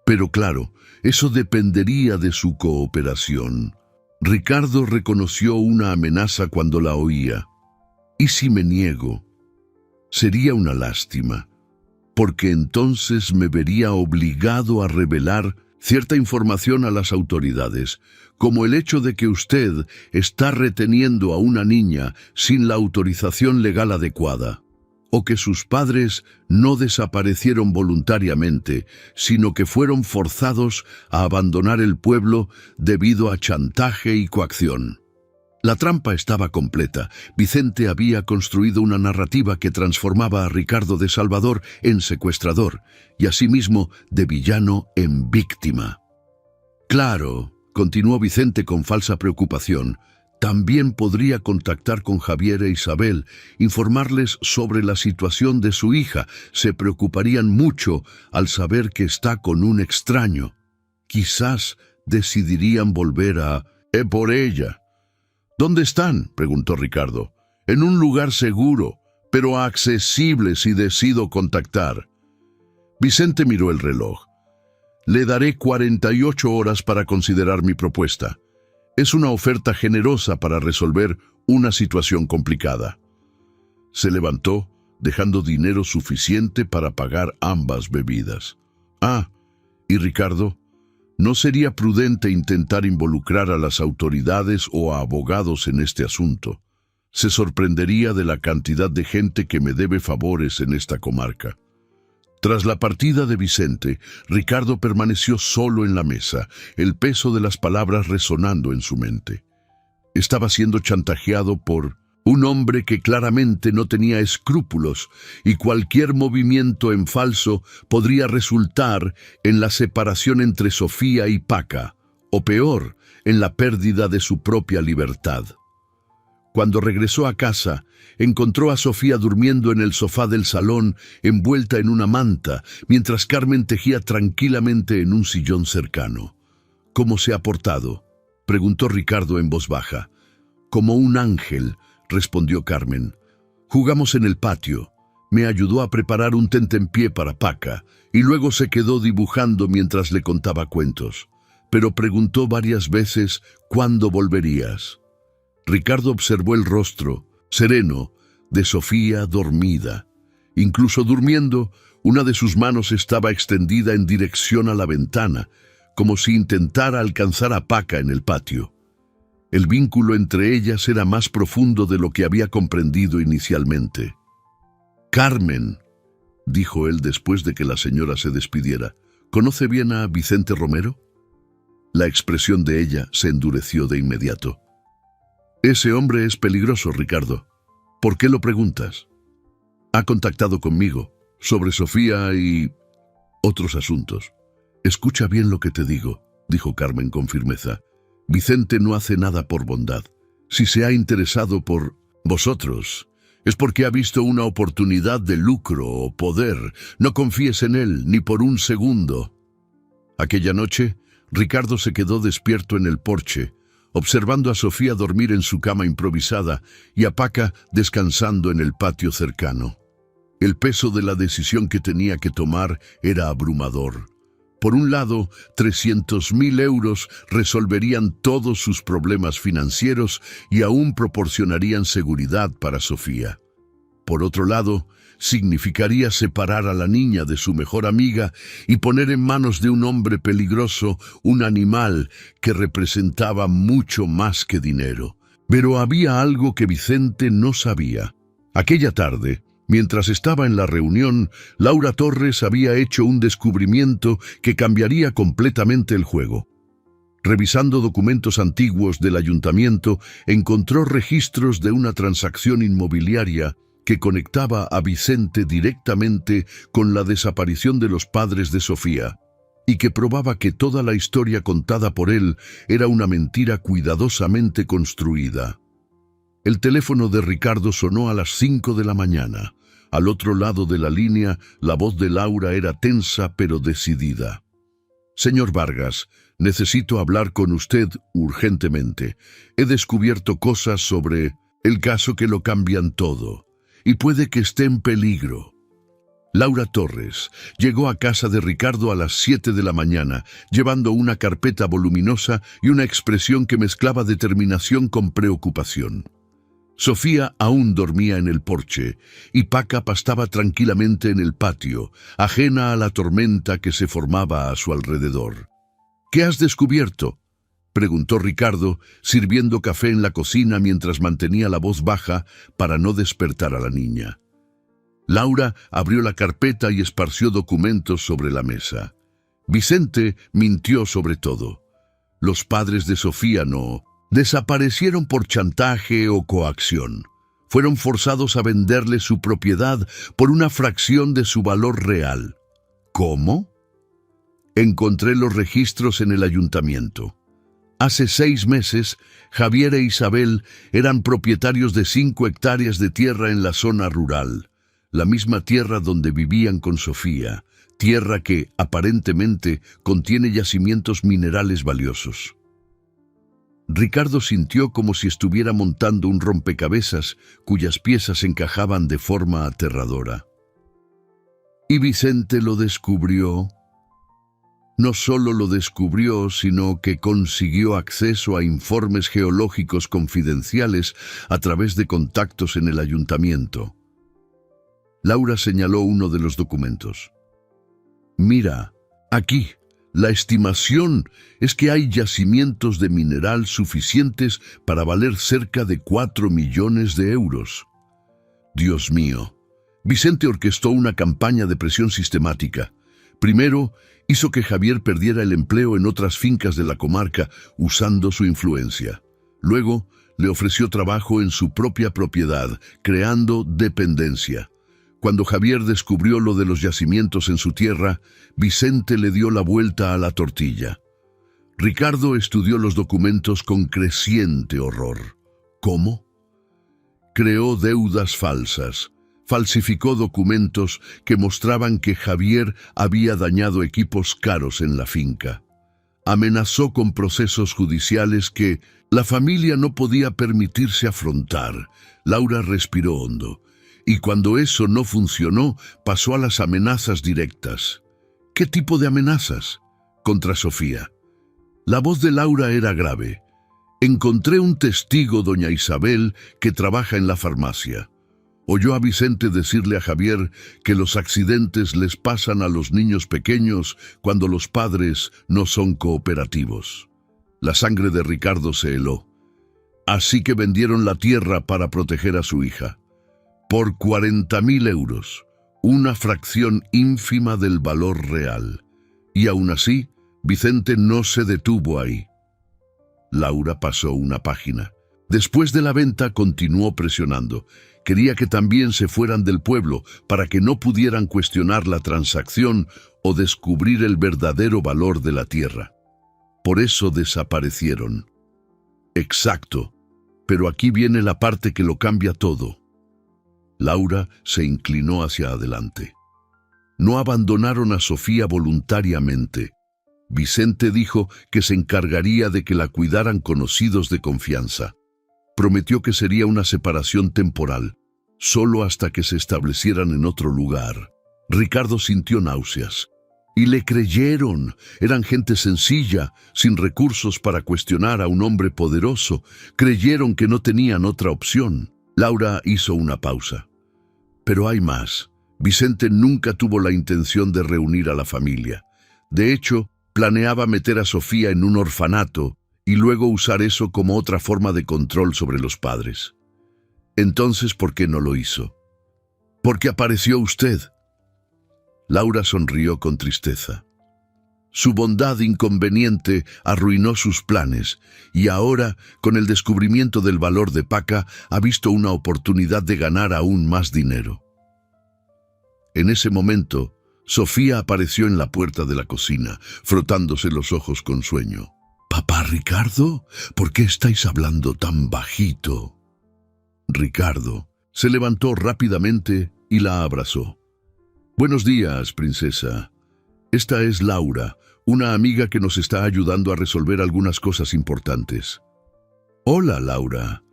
Pero claro, eso dependería de su cooperación. Ricardo reconoció una amenaza cuando la oía. ¿Y si me niego? Sería una lástima, porque entonces me vería obligado a revelar cierta información a las autoridades, como el hecho de que usted está reteniendo a una niña sin la autorización legal adecuada, o que sus padres no desaparecieron voluntariamente, sino que fueron forzados a abandonar el pueblo debido a chantaje y coacción. La trampa estaba completa. Vicente había construido una narrativa que transformaba a Ricardo de salvador en secuestrador y asimismo de villano en víctima. Claro, continuó Vicente con falsa preocupación, también podría contactar con Javier e Isabel, informarles sobre la situación de su hija. Se preocuparían mucho al saber que está con un extraño. Quizás decidirían volver a por ella. ¿Dónde están?, preguntó Ricardo. En un lugar seguro, pero accesible si decido contactar. Vicente miró el reloj. Le daré 48 horas para considerar mi propuesta. Es una oferta generosa para resolver una situación complicada. Se levantó, dejando dinero suficiente para pagar ambas bebidas. ¿Y Ricardo? ¿No sería prudente intentar involucrar a las autoridades o a abogados en este asunto? Se sorprendería de la cantidad de gente que me debe favores en esta comarca. Tras la partida de Vicente, Ricardo permaneció solo en la mesa, el peso de las palabras resonando en su mente. Estaba siendo chantajeado por un hombre que claramente no tenía escrúpulos y cualquier movimiento en falso podría resultar en la separación entre Sofía y Paca, o peor, en la pérdida de su propia libertad. Cuando regresó a casa, encontró a Sofía durmiendo en el sofá del salón, envuelta en una manta, mientras Carmen tejía tranquilamente en un sillón cercano. ¿Cómo se ha portado?, preguntó Ricardo en voz baja. Como un ángel, respondió Carmen. Jugamos en el patio. Me ayudó a preparar un tentempié para Paca y luego se quedó dibujando mientras le contaba cuentos. Pero preguntó varias veces ¿cuándo volverías? Ricardo observó el rostro, sereno, de Sofía dormida. Incluso durmiendo, una de sus manos estaba extendida en dirección a la ventana, como si intentara alcanzar a Paca en el patio. El vínculo entre ellas era más profundo de lo que había comprendido inicialmente. «Carmen», dijo él después de que la señora se despidiera, «¿conoce bien a Vicente Romero?» La expresión de ella se endureció de inmediato. «Ese hombre es peligroso, Ricardo. ¿Por qué lo preguntas?» «Ha contactado conmigo sobre Sofía y otros asuntos». «Escucha bien lo que te digo», dijo Carmen con firmeza. «Vicente no hace nada por bondad. Si se ha interesado por vosotros, es porque ha visto una oportunidad de lucro o poder. No confíes en él ni por un segundo». Aquella noche, Ricardo se quedó despierto en el porche, observando a Sofía dormir en su cama improvisada y a Paca descansando en el patio cercano. El peso de la decisión que tenía que tomar era abrumador. Por un lado, 300.000 euros resolverían todos sus problemas financieros y aún proporcionarían seguridad para Sofía. Por otro lado, significaría separar a la niña de su mejor amiga y poner en manos de un hombre peligroso un animal que representaba mucho más que dinero. Pero había algo que Vicente no sabía. Aquella tarde, mientras estaba en la reunión, Laura Torres había hecho un descubrimiento que cambiaría completamente el juego. Revisando documentos antiguos del ayuntamiento, encontró registros de una transacción inmobiliaria que conectaba a Vicente directamente con la desaparición de los padres de Sofía, y que probaba que toda la historia contada por él era una mentira cuidadosamente construida. El teléfono de Ricardo sonó a las 5 de la mañana. Al otro lado de la línea, la voz de Laura era tensa pero decidida. «Señor Vargas, necesito hablar con usted urgentemente. He descubierto cosas sobre el caso que lo cambian todo, y puede que esté en peligro». Laura Torres llegó a casa de Ricardo a las 7 de la mañana, llevando una carpeta voluminosa y una expresión que mezclaba determinación con preocupación. Sofía aún dormía en el porche y Paca pastaba tranquilamente en el patio, ajena a la tormenta que se formaba a su alrededor. «¿Qué has descubierto?», preguntó Ricardo, sirviendo café en la cocina mientras mantenía la voz baja para no despertar a la niña. Laura abrió la carpeta y esparció documentos sobre la mesa. Vicente mintió sobre todo. Los padres de Sofía no desaparecieron por chantaje o coacción. Fueron forzados a venderle su propiedad por una fracción de su valor real. ¿Cómo? Encontré los registros en el ayuntamiento. Hace 6 meses, Javier e Isabel eran propietarios de 5 hectáreas de tierra en la zona rural, la misma tierra donde vivían con Sofía, tierra que, aparentemente, contiene yacimientos minerales valiosos. Ricardo sintió como si estuviera montando un rompecabezas cuyas piezas encajaban de forma aterradora. ¿Y Vicente lo descubrió? No solo lo descubrió, sino que consiguió acceso a informes geológicos confidenciales a través de contactos en el ayuntamiento. Laura señaló uno de los documentos. «Mira, aquí, la estimación es que hay yacimientos de mineral suficientes para valer cerca de 4 millones de euros. Dios mío». Vicente orquestó una campaña de presión sistemática. Primero, hizo que Javier perdiera el empleo en otras fincas de la comarca usando su influencia. Luego, le ofreció trabajo en su propia propiedad, creando dependencia. Cuando Javier descubrió lo de los yacimientos en su tierra, Vicente le dio la vuelta a la tortilla. Ricardo estudió los documentos con creciente horror. ¿Cómo? Creó deudas falsas. Falsificó documentos que mostraban que Javier había dañado equipos caros en la finca. Amenazó con procesos judiciales que la familia no podía permitirse afrontar. Laura respiró hondo. Y cuando eso no funcionó, pasó a las amenazas directas. ¿Qué tipo de amenazas? Contra Sofía. La voz de Laura era grave. Encontré un testigo, doña Isabel, que trabaja en la farmacia. Oyó a Vicente decirle a Javier que los accidentes les pasan a los niños pequeños cuando los padres no son cooperativos. La sangre de Ricardo se heló. Así que vendieron la tierra para proteger a su hija. Por 40.000 euros, una fracción ínfima del valor real. Y aún así, Vicente no se detuvo ahí. Laura pasó una página. Después de la venta continuó presionando. Quería que también se fueran del pueblo para que no pudieran cuestionar la transacción o descubrir el verdadero valor de la tierra. Por eso desaparecieron. Exacto, pero aquí viene la parte que lo cambia todo. Laura se inclinó hacia adelante. No abandonaron a Sofía voluntariamente. Vicente dijo que se encargaría de que la cuidaran conocidos de confianza. Prometió que sería una separación temporal, solo hasta que se establecieran en otro lugar. Ricardo sintió náuseas. Y le creyeron. Eran gente sencilla, sin recursos para cuestionar a un hombre poderoso. Creyeron que no tenían otra opción. Laura hizo una pausa. Pero hay más. Vicente nunca tuvo la intención de reunir a la familia. De hecho, planeaba meter a Sofía en un orfanato y luego usar eso como otra forma de control sobre los padres. Entonces, ¿por qué no lo hizo? «Porque apareció usted». Laura sonrió con tristeza. Su bondad inconveniente arruinó sus planes, y ahora, con el descubrimiento del valor de Paca, ha visto una oportunidad de ganar aún más dinero. En ese momento, Sofía apareció en la puerta de la cocina, frotándose los ojos con sueño. «Papá Ricardo, ¿por qué estáis hablando tan bajito?» Ricardo se levantó rápidamente y la abrazó. «Buenos días, princesa. Esta es Laura, una amiga que nos está ayudando a resolver algunas cosas importantes». «Hola, Laura»,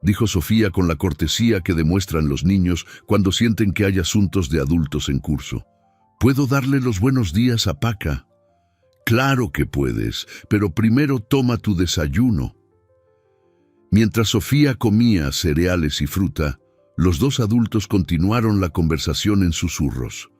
dijo Sofía con la cortesía que demuestran los niños cuando sienten que hay asuntos de adultos en curso. «¿Puedo darle los buenos días a Paca?» «Claro que puedes, pero primero toma tu desayuno». Mientras Sofía comía cereales y fruta, los dos adultos continuaron la conversación en susurros.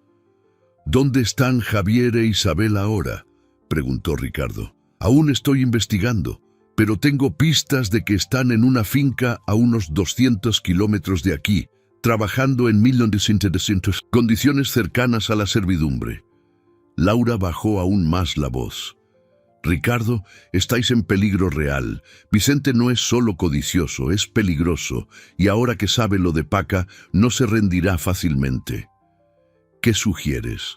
«¿Dónde están Javier e Isabel ahora?», preguntó Ricardo. «Aún estoy investigando, pero tengo pistas de que están en una finca a unos 200 kilómetros de aquí, trabajando en 1900 condiciones cercanas a la servidumbre». Laura bajó aún más la voz. «Ricardo, estáis en peligro real. Vicente no es solo codicioso, es peligroso, y ahora que sabe lo de Paca, no se rendirá fácilmente. ¿Qué sugieres?»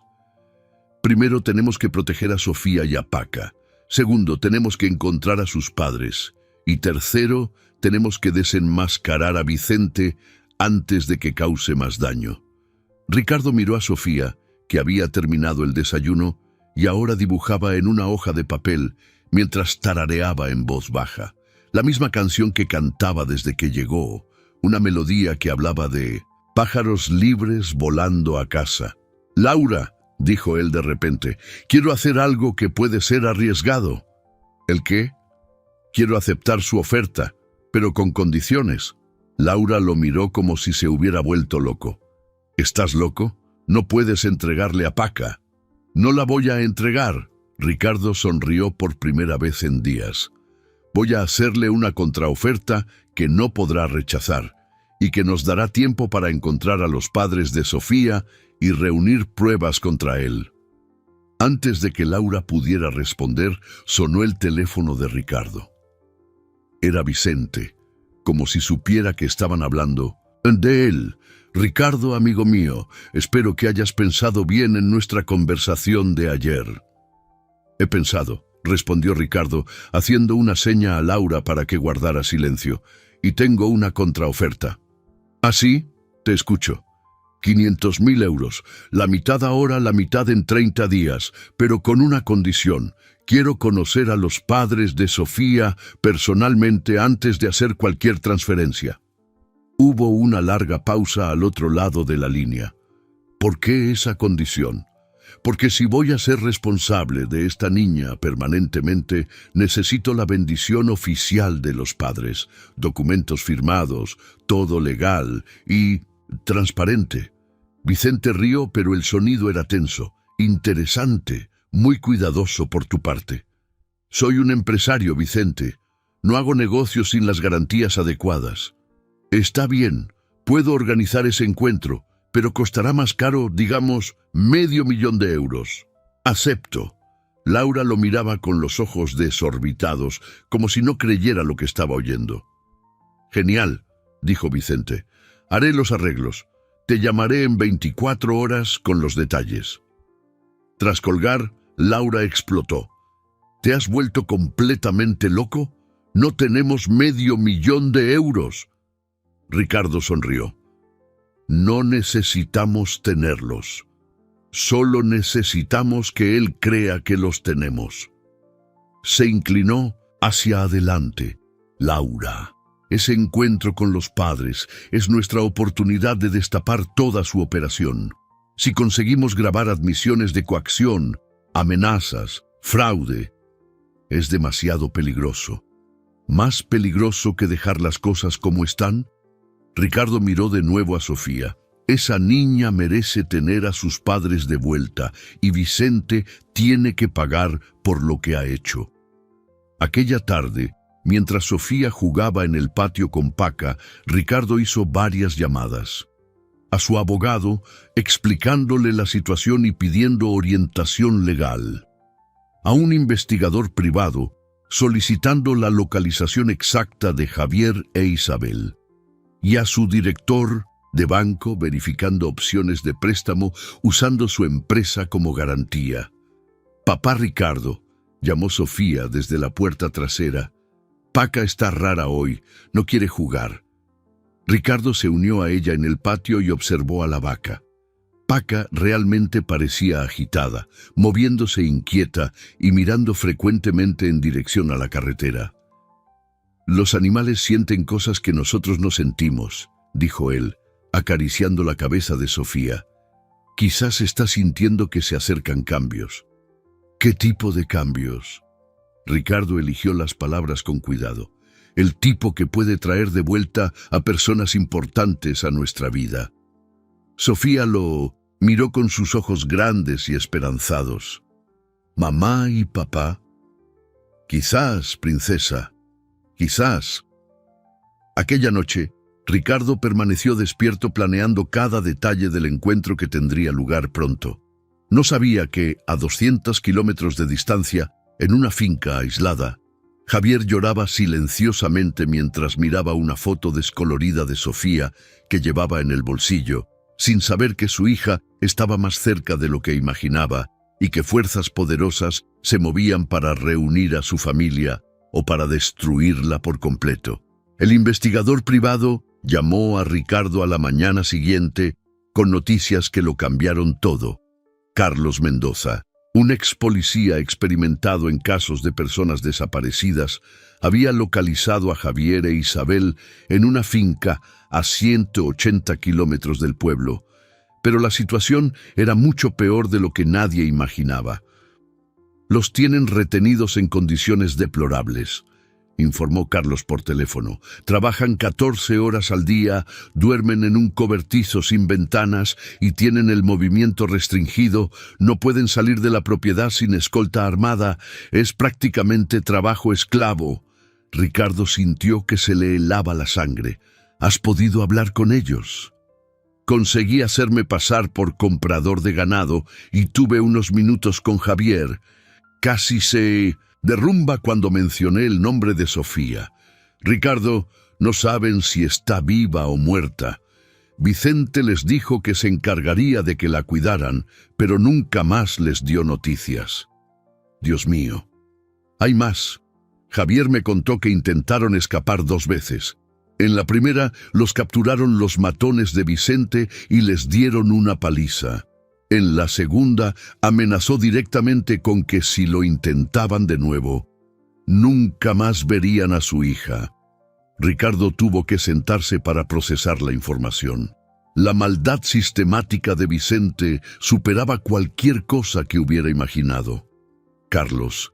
«Primero tenemos que proteger a Sofía y a Paca. Segundo, tenemos que encontrar a sus padres. Y tercero, tenemos que desenmascarar a Vicente antes de que cause más daño». Ricardo miró a Sofía, que había terminado el desayuno, y ahora dibujaba en una hoja de papel mientras tarareaba en voz baja. La misma canción que cantaba desde que llegó, una melodía que hablaba de pájaros libres volando a casa. «Laura», dijo él de repente, «quiero hacer algo que puede ser arriesgado». «¿El qué?» «Quiero aceptar su oferta, pero con condiciones». Laura lo miró como si se hubiera vuelto loco. «¿Estás loco? No puedes entregarle a Paca». «No la voy a entregar». Ricardo sonrió por primera vez en días. «Voy a hacerle una contraoferta que no podrá rechazar y que nos dará tiempo para encontrar a los padres de Sofía y reunir pruebas contra él». Antes de que Laura pudiera responder, sonó el teléfono de Ricardo. Era Vicente, como si supiera que estaban hablando de él. «Ricardo, amigo mío, espero que hayas pensado bien en nuestra conversación de ayer». «He pensado», respondió Ricardo, haciendo una seña a Laura para que guardara silencio, «y tengo una contraoferta». «¿Ah, sí? Te escucho». 500.000 euros, la mitad ahora, la mitad en 30 días, pero con una condición. Quiero conocer a los padres de Sofía personalmente antes de hacer cualquier transferencia». Hubo una larga pausa al otro lado de la línea. «¿Por qué esa condición?» «Porque si voy a ser responsable de esta niña permanentemente, necesito la bendición oficial de los padres, documentos firmados, todo legal y transparente». Vicente rió, pero el sonido era tenso. «Interesante, muy cuidadoso por tu parte». «Soy un empresario, Vicente. No hago negocios sin las garantías adecuadas». «Está bien, puedo organizar ese encuentro, pero costará más caro, digamos, 500.000 euros». «Acepto». Laura lo miraba con los ojos desorbitados, como si no creyera lo que estaba oyendo. «Genial», dijo Vicente. «Haré los arreglos. Te llamaré en 24 horas con los detalles». Tras colgar, Laura explotó. «¿Te has vuelto completamente loco? No tenemos 500.000 euros». Ricardo sonrió. «No necesitamos tenerlos. Solo necesitamos que él crea que los tenemos». Se inclinó hacia adelante. «Laura, ese encuentro con los padres es nuestra oportunidad de destapar toda su operación. Si conseguimos grabar admisiones de coacción, amenazas, fraude, es demasiado peligroso. Más peligroso que dejar las cosas como están». Ricardo miró de nuevo a Sofía. «Esa niña merece tener a sus padres de vuelta y Vicente tiene que pagar por lo que ha hecho». Aquella tarde, mientras Sofía jugaba en el patio con Paca, Ricardo hizo varias llamadas a su abogado, explicándole la situación y pidiendo orientación legal. a un investigador privado solicitando la localización exacta de Javier e Isabel, y a su director de banco verificando opciones de préstamo usando su empresa como garantía. «Papá Ricardo», llamó Sofía desde la puerta trasera. «Paca está rara hoy, no quiere jugar». Ricardo se unió a ella en el patio y observó a la vaca. Paca realmente parecía agitada, moviéndose inquieta y mirando frecuentemente en dirección a la carretera. «Los animales sienten cosas que nosotros no sentimos», dijo él, acariciando la cabeza de Sofía. «Quizás está sintiendo que se acercan cambios». «¿Qué tipo de cambios?». Ricardo eligió las palabras con cuidado. «El tipo que puede traer de vuelta a personas importantes a nuestra vida». Sofía lo miró con sus ojos grandes y esperanzados. «¿Mamá y papá?». «Quizás, princesa, quizás». Aquella noche, Ricardo permaneció despierto planeando cada detalle del encuentro que tendría lugar pronto. No sabía que, a 200 kilómetros de distancia, en una finca aislada, Javier lloraba silenciosamente mientras miraba una foto descolorida de Sofía que llevaba en el bolsillo, sin saber que su hija estaba más cerca de lo que imaginaba y que fuerzas poderosas se movían para reunir a su familia o para destruirla por completo. El investigador privado llamó a Ricardo a la mañana siguiente con noticias que lo cambiaron todo. Carlos Mendoza, un ex policía experimentado en casos de personas desaparecidas, había localizado a Javier e Isabel en una finca a 180 kilómetros del pueblo. Pero la situación era mucho peor de lo que nadie imaginaba. «Los tienen retenidos en condiciones deplorables», informó Carlos por teléfono. «Trabajan 14 horas al día, duermen en un cobertizo sin ventanas y tienen el movimiento restringido, no pueden salir de la propiedad sin escolta armada, es prácticamente trabajo esclavo». Ricardo sintió que se le helaba la sangre. «¿Has podido hablar con ellos?». «Conseguí hacerme pasar por comprador de ganado y tuve unos minutos con Javier. Casi se derrumba cuando mencioné el nombre de Sofía. Ricardo, no saben si está viva o muerta. Vicente les dijo que se encargaría de que la cuidaran, pero nunca más les dio noticias. Dios mío. Hay más. Javier me contó que intentaron escapar 2 veces. En la primera los capturaron los matones de Vicente y les dieron una paliza. En la segunda amenazó directamente con que si lo intentaban de nuevo, nunca más verían a su hija. Ricardo tuvo que sentarse para procesar la información. La maldad sistemática de Vicente superaba cualquier cosa que hubiera imaginado. «Carlos,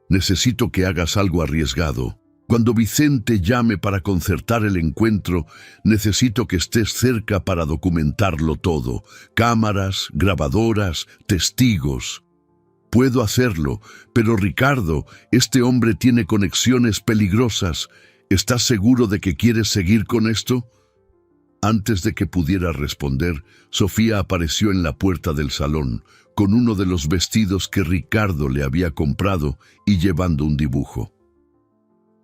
necesito que hagas algo arriesgado. Cuando Vicente llame para concertar el encuentro, necesito que estés cerca para documentarlo todo. Cámaras, grabadoras, testigos». «Puedo hacerlo, pero Ricardo, este hombre tiene conexiones peligrosas. ¿Estás seguro de que quieres seguir con esto?». Antes de que pudiera responder, Sofía apareció en la puerta del salón, con uno de los vestidos que Ricardo le había comprado y llevando un dibujo.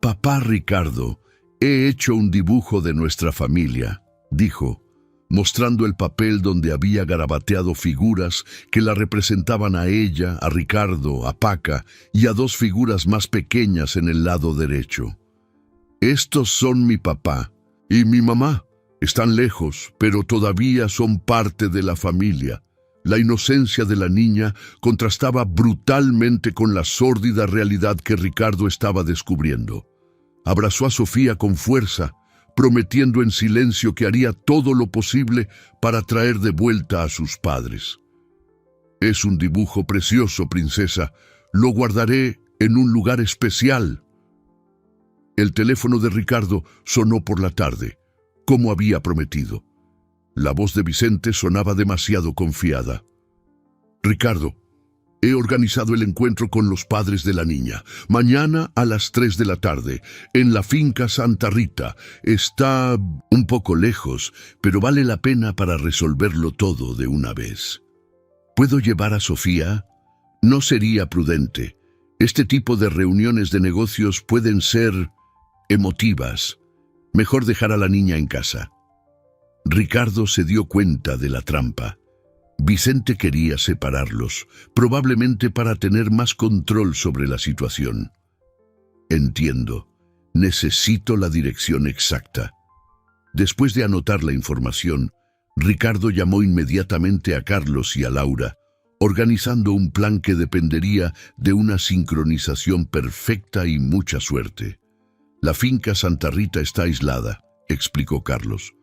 «Papá Ricardo, he hecho un dibujo de nuestra familia», dijo, mostrando el papel donde había garabateado figuras que la representaban a ella, a Ricardo, a Paca y a 2 figuras más pequeñas en el lado derecho. «Estos son mi papá y mi mamá. Están lejos, pero todavía son parte de la familia». La inocencia de la niña contrastaba brutalmente con la sórdida realidad que Ricardo estaba descubriendo. Abrazó a Sofía con fuerza, prometiendo en silencio que haría todo lo posible para traer de vuelta a sus padres. «Es un dibujo precioso, princesa. Lo guardaré en un lugar especial». El teléfono de Ricardo sonó por la tarde, como había prometido. La voz de Vicente sonaba demasiado confiada. «Ricardo, he organizado el encuentro con los padres de la niña. Mañana a las 3 de la tarde, en la finca Santa Rita. Está un poco lejos, pero vale la pena para resolverlo todo de una vez». «¿Puedo llevar a Sofía?». «No sería prudente. Este tipo de reuniones de negocios pueden ser emotivas. Mejor dejar a la niña en casa. Ricardo se dio cuenta de la trampa. Vicente quería separarlos, probablemente para tener más control sobre la situación. Entiendo. Necesito la dirección exacta. Después de anotar la información, Ricardo llamó inmediatamente a Carlos y a Laura, organizando un plan que dependería de una sincronización perfecta y mucha suerte. La finca Santa Rita está aislada, explicó Carlos.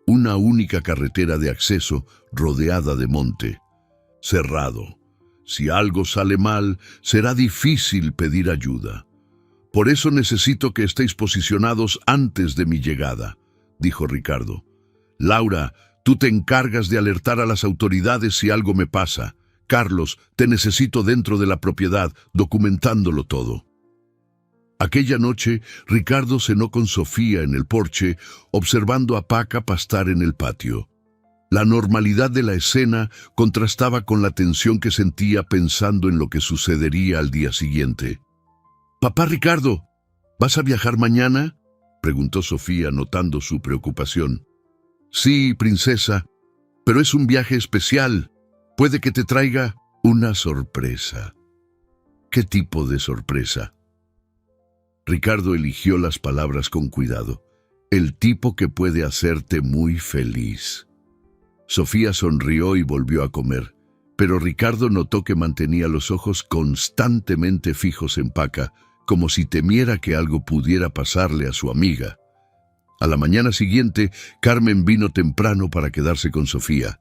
Una única carretera de acceso rodeada de monte. Cerrado. Si algo sale mal, será difícil pedir ayuda. Por eso necesito que estéis posicionados antes de mi llegada, dijo Ricardo. Laura, tú te encargas de alertar a las autoridades si algo me pasa. Carlos, te necesito dentro de la propiedad, documentándolo todo. Aquella noche, Ricardo cenó con Sofía en el porche, observando a Paca pastar en el patio. La normalidad de la escena contrastaba con la tensión que sentía pensando en lo que sucedería al día siguiente. «Papá Ricardo, ¿vas a viajar mañana?», preguntó Sofía, notando su preocupación. «Sí, princesa, pero es un viaje especial. Puede que te traiga una sorpresa». «¿Qué tipo de sorpresa?». Ricardo eligió las palabras con cuidado. «El tipo que puede hacerte muy feliz». Sofía sonrió y volvió a comer, pero Ricardo notó que mantenía los ojos constantemente fijos en Paca, como si temiera que algo pudiera pasarle a su amiga. A la mañana siguiente, Carmen vino temprano para quedarse con Sofía.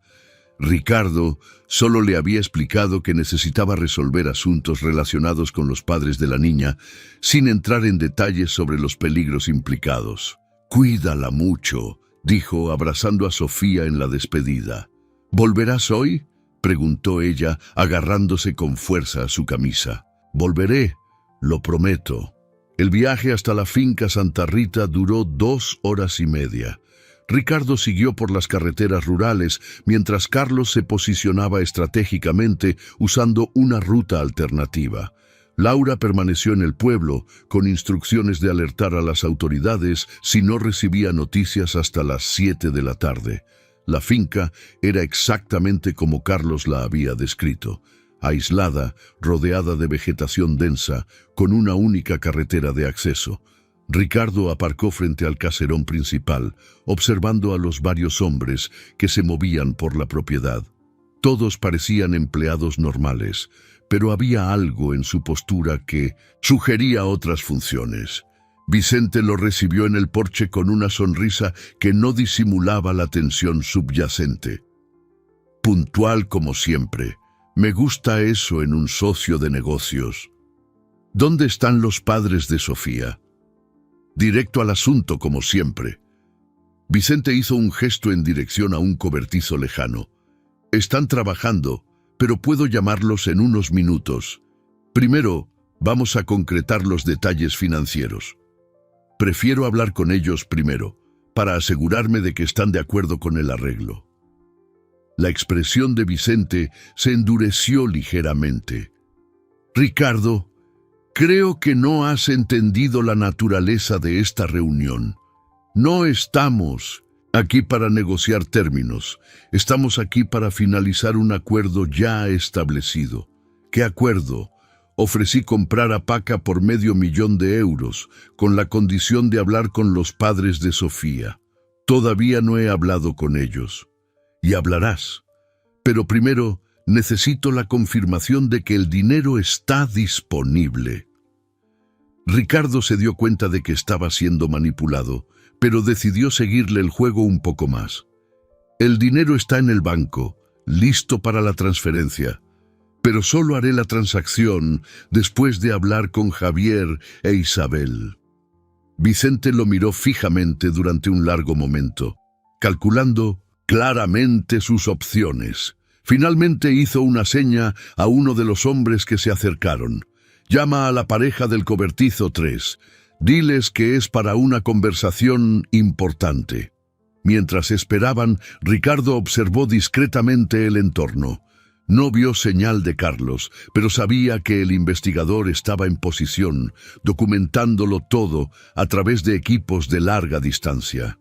Ricardo solo le había explicado que necesitaba resolver asuntos relacionados con los padres de la niña, sin entrar en detalles sobre los peligros implicados. «Cuídala mucho», dijo, abrazando a Sofía en la despedida. «¿Volverás hoy?», preguntó ella, agarrándose con fuerza a su camisa. «Volveré, lo prometo». El viaje hasta la finca Santa Rita duró 2 horas y media. Ricardo siguió por las carreteras rurales, mientras Carlos se posicionaba estratégicamente usando una ruta alternativa. Laura permaneció en el pueblo, con instrucciones de alertar a las autoridades si no recibía noticias hasta las 7 de la tarde. La finca era exactamente como Carlos la había descrito: aislada, rodeada de vegetación densa, con una única carretera de acceso. Ricardo aparcó frente al caserón principal, observando a los varios hombres que se movían por la propiedad. Todos parecían empleados normales, pero había algo en su postura que sugería otras funciones. Vicente lo recibió en el porche con una sonrisa que no disimulaba la tensión subyacente. «Puntual como siempre. Me gusta eso en un socio de negocios». «¿Dónde están los padres de Sofía?». «Directo al asunto, como siempre». Vicente hizo un gesto en dirección a un cobertizo lejano. «Están trabajando, pero puedo llamarlos en unos minutos. Primero, vamos a concretar los detalles financieros. Prefiero hablar con ellos primero, para asegurarme de que están de acuerdo con el arreglo». La expresión de Vicente se endureció ligeramente. «Ricardo, creo que no has entendido la naturaleza de esta reunión. No estamos aquí para negociar términos. Estamos aquí para finalizar un acuerdo ya establecido». «¿Qué acuerdo?». «Ofrecí comprar a Paca por €500,000, con la condición de hablar con los padres de Sofía. Todavía no he hablado con ellos». «Y hablarás. Pero primero necesito la confirmación de que el dinero está disponible». Ricardo se dio cuenta de que estaba siendo manipulado, pero decidió seguirle el juego un poco más. «El dinero está en el banco, listo para la transferencia, pero solo haré la transacción después de hablar con Javier e Isabel». Vicente lo miró fijamente durante un largo momento, calculando claramente sus opciones. Finalmente hizo una seña a uno de los hombres que se acercaron. «Llama a la pareja del cobertizo 3. Diles que es para una conversación importante». Mientras esperaban, Ricardo observó discretamente el entorno. No vio señal de Carlos, pero sabía que el investigador estaba en posición, documentándolo todo a través de equipos de larga distancia.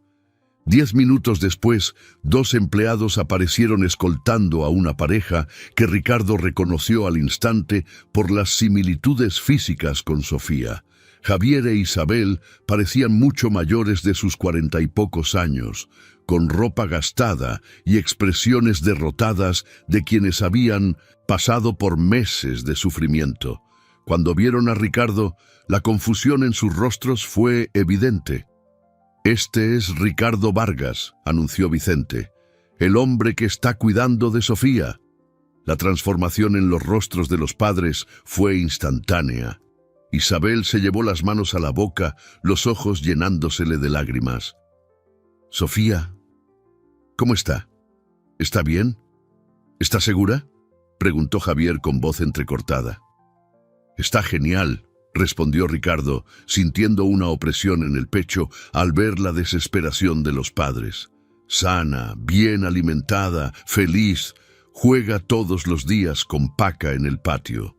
10 minutos después, 2 empleados aparecieron escoltando a una pareja que Ricardo reconoció al instante por las similitudes físicas con Sofía. Javier e Isabel parecían mucho mayores de sus 40 y pocos años, con ropa gastada y expresiones derrotadas de quienes habían pasado por meses de sufrimiento. Cuando vieron a Ricardo, la confusión en sus rostros fue evidente. «Este es Ricardo Vargas», anunció Vicente, «el hombre que está cuidando de Sofía». La transformación en los rostros de los padres fue instantánea. Isabel se llevó las manos a la boca, los ojos llenándosele de lágrimas. «Sofía, ¿cómo está? ¿Está bien? ¿Está segura?», preguntó Javier con voz entrecortada. «Está genial», respondió Ricardo, sintiendo una opresión en el pecho al ver la desesperación de los padres. «Sana, bien alimentada, feliz, juega todos los días con Paca en el patio».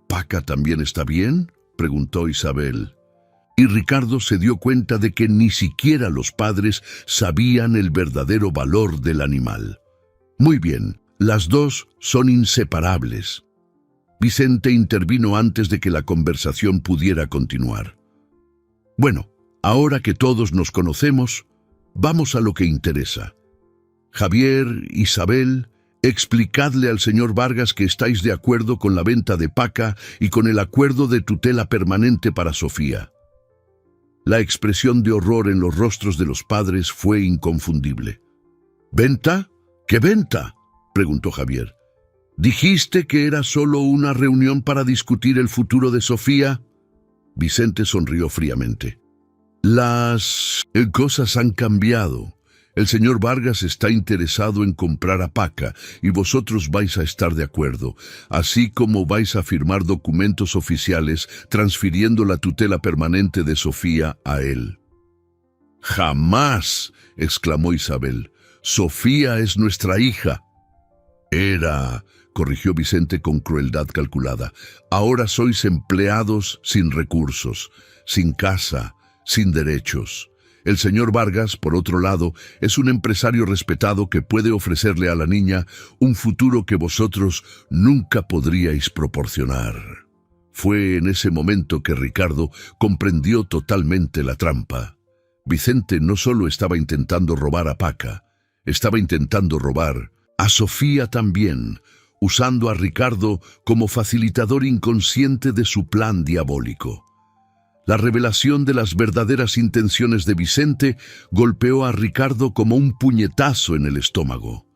«¿Paca también está bien?», preguntó Isabel. Y Ricardo se dio cuenta de que ni siquiera los padres sabían el verdadero valor del animal. «Muy bien, las dos son inseparables». Vicente intervino antes de que la conversación pudiera continuar. «Bueno, ahora que todos nos conocemos, vamos a lo que interesa. Javier, Isabel, explicadle al señor Vargas que estáis de acuerdo con la venta de Paca y con el acuerdo de tutela permanente para Sofía». La expresión de horror en los rostros de los padres fue inconfundible. «¿Venta? ¿Qué venta?», preguntó Javier. «¿Dijiste que era solo una reunión para discutir el futuro de Sofía?». Vicente sonrió fríamente. «Las cosas han cambiado. El señor Vargas está interesado en comprar a Paca y vosotros vais a estar de acuerdo, así como vais a firmar documentos oficiales transfiriendo la tutela permanente de Sofía a él». «¡Jamás!», exclamó Isabel. «Sofía es nuestra hija». «Era», corrigió Vicente con crueldad calculada. «Ahora sois empleados sin recursos, sin casa, sin derechos. El señor Vargas, por otro lado, es un empresario respetado que puede ofrecerle a la niña un futuro que vosotros nunca podríais proporcionar». Fue en ese momento que Ricardo comprendió totalmente la trampa. Vicente no solo estaba intentando robar a Paca, estaba intentando robar a Sofía también, usando a Ricardo como facilitador inconsciente de su plan diabólico. La revelación de las verdaderas intenciones de Vicente golpeó a Ricardo como un puñetazo en el estómago.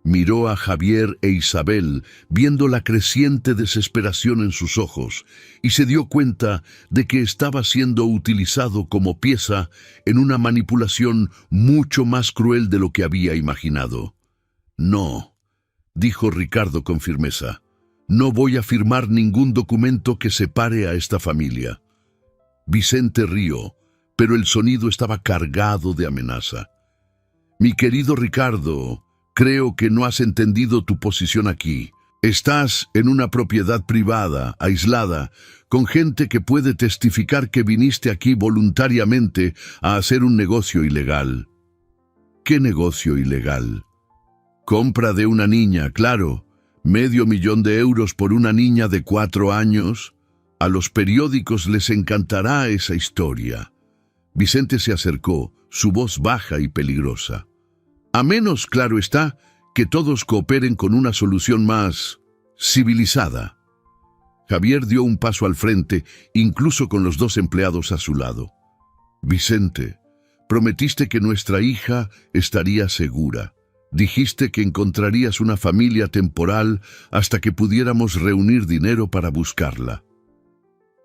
Miró a Javier e Isabel, viendo la creciente desesperación en sus ojos, y se dio cuenta de que estaba siendo utilizado como pieza en una manipulación mucho más cruel de lo que había imaginado. «No», dijo Ricardo con firmeza, «no voy a firmar ningún documento que separe a esta familia». Vicente rió, pero el sonido estaba cargado de amenaza. «Mi querido Ricardo, creo que no has entendido tu posición aquí. Estás en una propiedad privada, aislada, con gente que puede testificar que viniste aquí voluntariamente a hacer un negocio ilegal». «¿Qué negocio ilegal?». «Compra de una niña, claro. $500,000 por una niña de 4 años. A los periódicos les encantará esa historia». Vicente se acercó, su voz baja y peligrosa. «A menos, claro está, que todos cooperen con una solución más civilizada». Javier dio un paso al frente, incluso con los 2 empleados a su lado. «Vicente, prometiste que nuestra hija estaría segura. Dijiste que encontrarías una familia temporal hasta que pudiéramos reunir dinero para buscarla.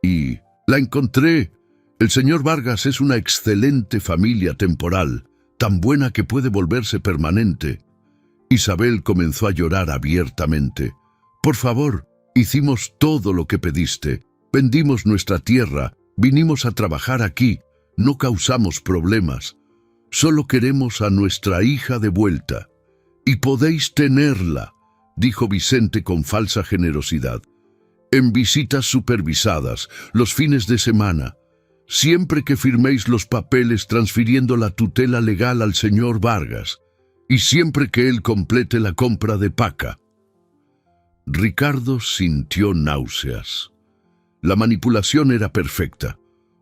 Y la encontré. El señor Vargas es una excelente familia temporal, tan buena que puede volverse permanente». Isabel comenzó a llorar abiertamente. «Por favor, hicimos todo lo que pediste. Vendimos nuestra tierra, vinimos a trabajar aquí, no causamos problemas. Solo queremos a nuestra hija de vuelta. Y podéis tenerla. dijo Vicente con falsa generosidad. En visitas supervisadas, los fines de semana, siempre que firméis los papeles transfiriendo la tutela legal al señor Vargas, y siempre que él complete la compra de Paca. Ricardo sintió náuseas. La manipulación era perfecta.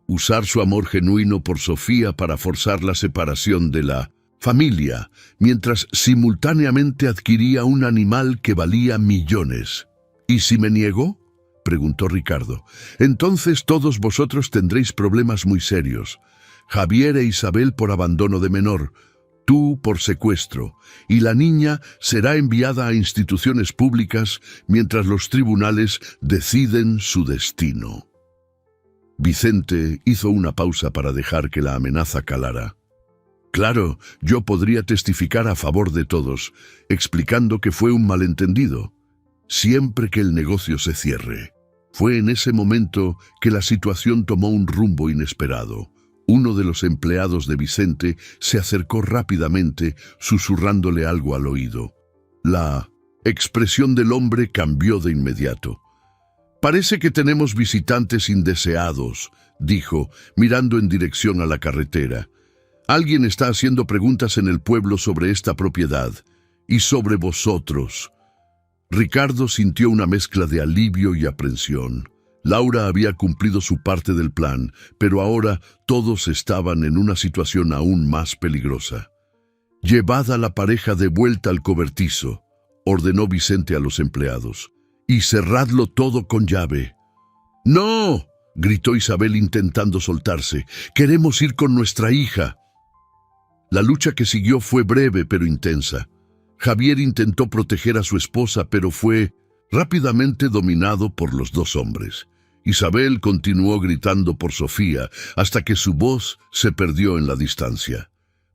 Usar su amor genuino por Sofía para forzar la separación de la familia, mientras simultáneamente adquiría un animal que valía millones. ¿Y si me niego?, preguntó Ricardo. Entonces todos vosotros tendréis problemas muy serios. Javier e Isabel por abandono de menor, tú por secuestro, y la niña será enviada a instituciones públicas mientras los tribunales deciden su destino. Vicente hizo una pausa para dejar que la amenaza calara. Claro, yo podría testificar a favor de todos, explicando que fue un malentendido, siempre que el negocio se cierre. Fue en ese momento que la situación tomó un rumbo inesperado. Uno de los empleados de Vicente se acercó rápidamente, susurrándole algo al oído. La expresión del hombre cambió de inmediato. «Parece que tenemos visitantes indeseados», dijo, mirando en dirección a la carretera. «Alguien está haciendo preguntas en el pueblo sobre esta propiedad y sobre vosotros». Ricardo sintió una mezcla de alivio y aprensión. Laura había cumplido su parte del plan, pero ahora todos estaban en una situación aún más peligrosa. «Llevad a la pareja de vuelta al cobertizo», ordenó Vicente a los empleados, «y cerradlo todo con llave». «¡No!», gritó Isabel intentando soltarse. «Queremos ir con nuestra hija». La lucha que siguió fue breve pero intensa. Javier intentó proteger a su esposa, pero fue rápidamente dominado por los dos hombres. Isabel continuó gritando por Sofía hasta que su voz se perdió en la distancia.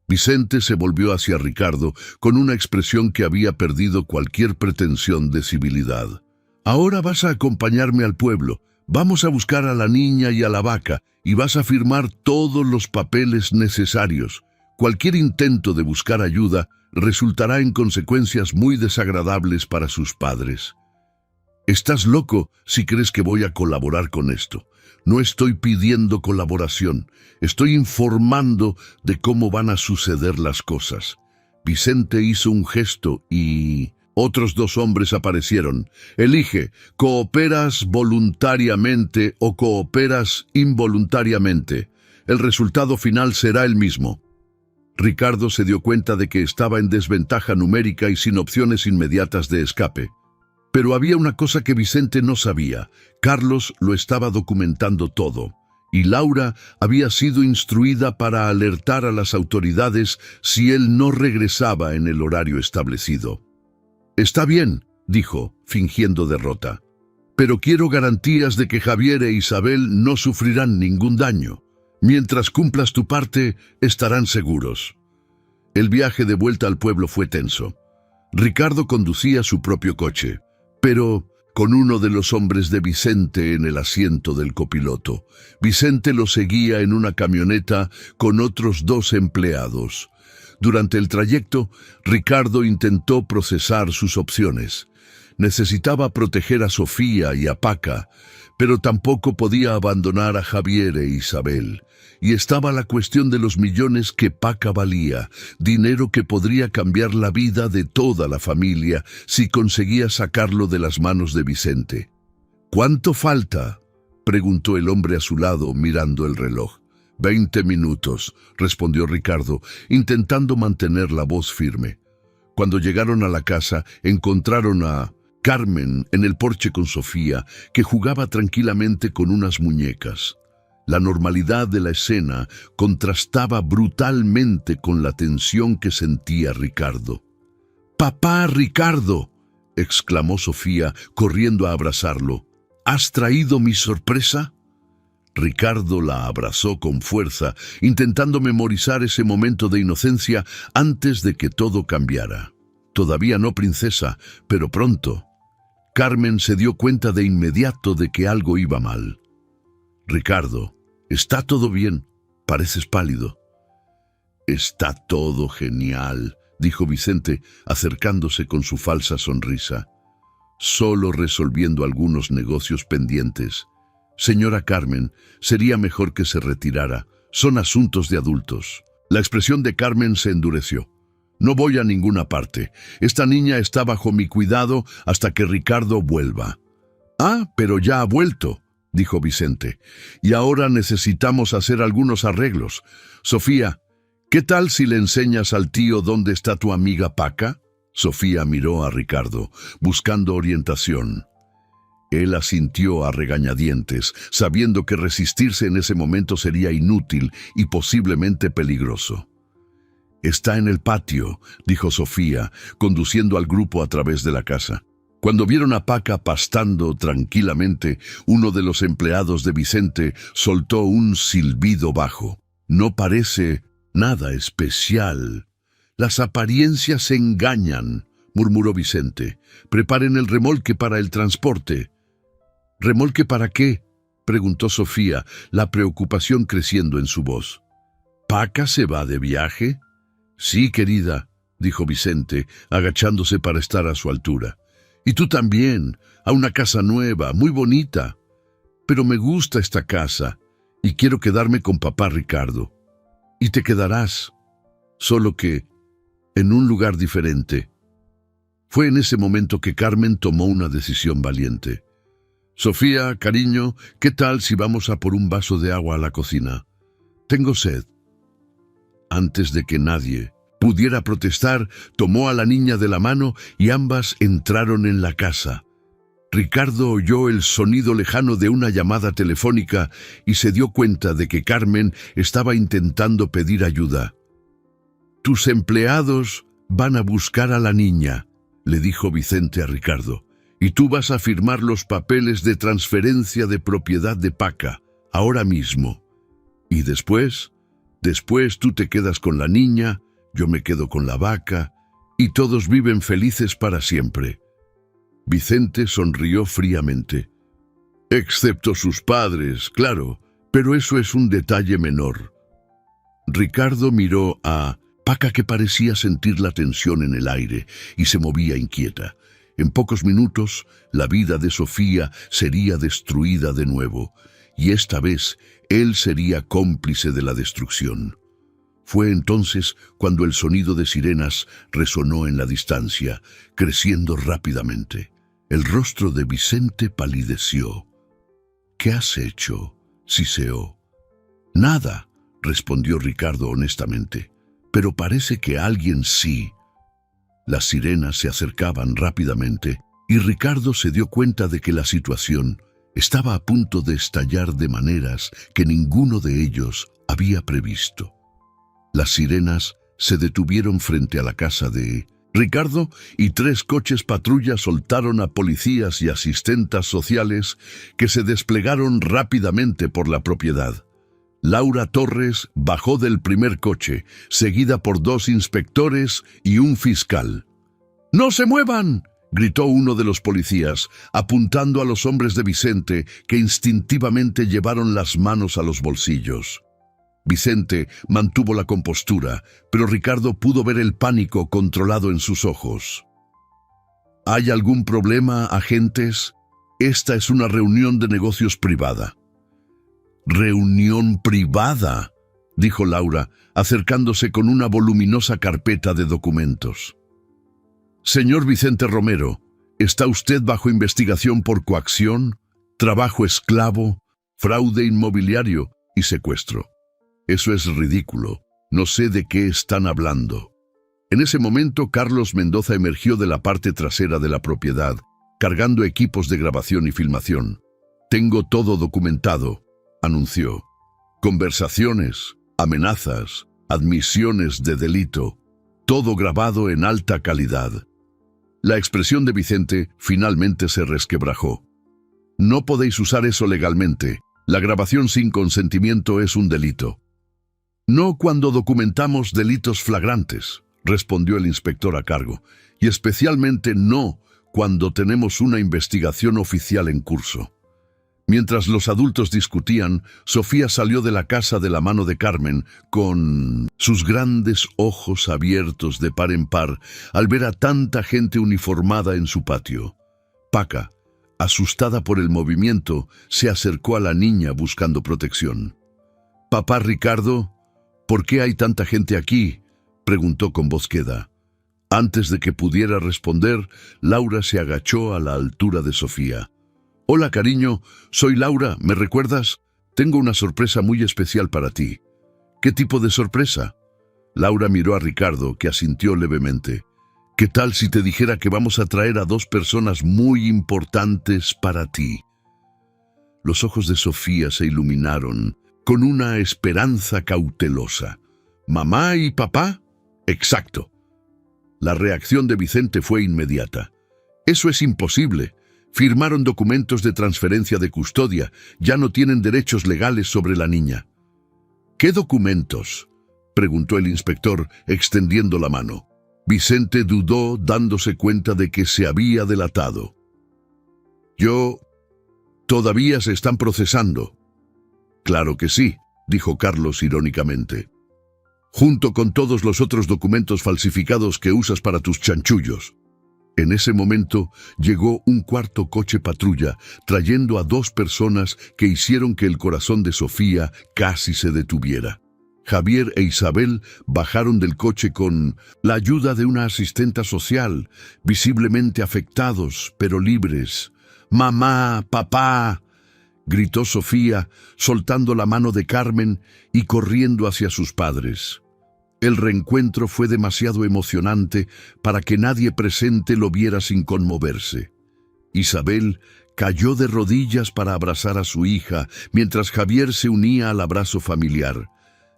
Vicente se volvió hacia Ricardo con una expresión que había perdido cualquier pretensión de civilidad. «Ahora vas a acompañarme al pueblo. Vamos a buscar a la niña y a la vaca y vas a firmar todos los papeles necesarios. Cualquier intento de buscar ayuda resultará en consecuencias muy desagradables para sus padres». «Estás loco si crees que voy a colaborar con esto. No estoy pidiendo colaboración, estoy informando de cómo van a suceder las cosas». Vicente hizo un gesto y otros dos hombres aparecieron. «Elige, ¿cooperas voluntariamente o cooperas involuntariamente? El resultado final será el mismo». Ricardo se dio cuenta de que estaba en desventaja numérica y sin opciones inmediatas de escape. Pero había una cosa que Vicente no sabía. Carlos lo estaba documentando todo, y Laura había sido instruida para alertar a las autoridades si él no regresaba en el horario establecido. «Está bien», dijo, fingiendo derrota, «pero quiero garantías de que Javier e Isabel no sufrirán ningún daño. Mientras cumplas tu parte, estarán seguros». El viaje de vuelta al pueblo fue tenso. Ricardo conducía su propio coche, pero con uno de los hombres de Vicente en el asiento del copiloto. Vicente lo seguía en una camioneta con otros dos empleados. Durante el trayecto, Ricardo intentó procesar sus opciones. Necesitaba proteger a Sofía y a Paca, pero tampoco podía abandonar a Javier e Isabel. Y estaba la cuestión de los millones que Paca valía, dinero que podría cambiar la vida de toda la familia si conseguía sacarlo de las manos de Vicente. «¿Cuánto falta?», preguntó el hombre a su lado mirando el reloj. 20 minutos, respondió Ricardo, intentando mantener la voz firme. Cuando llegaron a la casa, encontraron a Carmen en el porche con Sofía, que jugaba tranquilamente con unas muñecas. La normalidad de la escena contrastaba brutalmente con la tensión que sentía Ricardo. «¡Papá, Ricardo!», exclamó Sofía, corriendo a abrazarlo. «¿Has traído mi sorpresa?». Ricardo la abrazó con fuerza, intentando memorizar ese momento de inocencia antes de que todo cambiara. «Todavía no, princesa, pero pronto». Carmen se dio cuenta de inmediato de que algo iba mal. «Ricardo, ¿está todo bien? Pareces pálido». «Está todo genial», dijo Vicente, acercándose con su falsa sonrisa. Solo resolviendo algunos negocios pendientes. Señora Carmen, sería mejor que se retirara. Son asuntos de adultos. La expresión de Carmen se endureció. No voy a ninguna parte. Esta niña está bajo mi cuidado hasta que Ricardo vuelva. Ah, pero ya ha vuelto, dijo Vicente. Y ahora necesitamos hacer algunos arreglos. Sofía, ¿qué tal si le enseñas al tío dónde está tu amiga Paca? Sofía miró a Ricardo, buscando orientación. Él asintió a regañadientes, sabiendo que resistirse en ese momento sería inútil y posiblemente peligroso. Está en el patio, dijo Sofía, conduciendo al grupo a través de la casa. Cuando vieron a Paca pastando tranquilamente, uno de los empleados de Vicente soltó un silbido bajo. No parece nada especial. Las apariencias engañan, murmuró Vicente. Preparen el remolque para el transporte. ¿Remolque para qué?, preguntó Sofía, la preocupación creciendo en su voz. ¿Paca se va de viaje? Sí, querida, dijo Vicente, agachándose para estar a su altura. Y tú también, a una casa nueva, muy bonita. Pero me gusta esta casa y quiero quedarme con papá Ricardo. Y te quedarás, solo que en un lugar diferente. Fue en ese momento que Carmen tomó una decisión valiente. Sofía, cariño, ¿qué tal si vamos a por un vaso de agua a la cocina? Tengo sed. Antes de que nadie pudiera protestar, tomó a la niña de la mano y ambas entraron en la casa. Ricardo oyó el sonido lejano de una llamada telefónica y se dio cuenta de que Carmen estaba intentando pedir ayuda. «Tus empleados van a buscar a la niña», le dijo Vicente a Ricardo. «Y tú vas a firmar los papeles de transferencia de propiedad de Paca, ahora mismo. Y después tú te quedas con la niña, yo me quedo con la vaca, y todos viven felices para siempre». Vicente sonrió fríamente. «Excepto sus padres, claro, pero eso es un detalle menor». Ricardo miró a Paca, que parecía sentir la tensión en el aire y se movía inquieta. En pocos minutos, la vida de Sofía sería destruida de nuevo, y esta vez él sería cómplice de la destrucción. Fue entonces cuando el sonido de sirenas resonó en la distancia, creciendo rápidamente. El rostro de Vicente palideció. «¿Qué has hecho?», siseó. «Nada», respondió Ricardo honestamente, «pero parece que alguien sí». Las sirenas se acercaban rápidamente y Ricardo se dio cuenta de que la situación estaba a punto de estallar de maneras que ninguno de ellos había previsto. Las sirenas se detuvieron frente a la casa de Ricardo y 3 coches patrulla soltaron a policías y asistentes sociales que se desplegaron rápidamente por la propiedad. Laura Torres bajó del primer coche, seguida por 2 inspectores y un fiscal. «¡No se muevan!», gritó uno de los policías, apuntando a los hombres de Vicente, que instintivamente llevaron las manos a los bolsillos. Vicente mantuvo la compostura, pero Ricardo pudo ver el pánico controlado en sus ojos. «¿Hay algún problema, agentes? Esta es una reunión de negocios privada». «¿Reunión privada?», dijo Laura, acercándose con una voluminosa carpeta de documentos. «Señor Vicente Romero, ¿está usted bajo investigación por coacción, trabajo esclavo, fraude inmobiliario y secuestro? Eso es ridículo. No sé de qué están hablando». En ese momento, Carlos Mendoza emergió de la parte trasera de la propiedad, cargando equipos de grabación y filmación. «Tengo todo documentado», anunció. «Conversaciones, amenazas, admisiones de delito, todo grabado en alta calidad». La expresión de Vicente finalmente se resquebrajó. «No podéis usar eso legalmente. La grabación sin consentimiento es un delito». «No cuando documentamos delitos flagrantes», respondió el inspector a cargo, «y especialmente no cuando tenemos una investigación oficial en curso». Mientras los adultos discutían, Sofía salió de la casa de la mano de Carmen con sus grandes ojos abiertos de par en par al ver a tanta gente uniformada en su patio. Paca, asustada por el movimiento, se acercó a la niña buscando protección. «Papá Ricardo, ¿por qué hay tanta gente aquí?», preguntó con voz queda. Antes de que pudiera responder, Laura se agachó a la altura de Sofía. «Hola, cariño, soy Laura, ¿me recuerdas? Tengo una sorpresa muy especial para ti». «¿Qué tipo de sorpresa?». Laura miró a Ricardo, que asintió levemente. «¿Qué tal si te dijera que vamos a traer a 2 personas muy importantes para ti?». Los ojos de Sofía se iluminaron con una esperanza cautelosa. «¿Mamá y papá?». «Exacto». La reacción de Vicente fue inmediata. «Eso es imposible. Firmaron documentos de transferencia de custodia. Ya no tienen derechos legales sobre la niña». «¿Qué documentos?», preguntó el inspector, extendiendo la mano. Vicente dudó, dándose cuenta de que se había delatado. «Todavía se están procesando». «Claro que sí», dijo Carlos irónicamente. «Junto con todos los otros documentos falsificados que usas para tus chanchullos». En ese momento llegó un cuarto coche patrulla, trayendo a 2 personas que hicieron que el corazón de Sofía casi se detuviera. Javier e Isabel bajaron del coche con la ayuda de una asistenta social, visiblemente afectados, pero libres. «Mamá, papá», gritó Sofía, soltando la mano de Carmen y corriendo hacia sus padres. El reencuentro fue demasiado emocionante para que nadie presente lo viera sin conmoverse. Isabel cayó de rodillas para abrazar a su hija, mientras Javier se unía al abrazo familiar.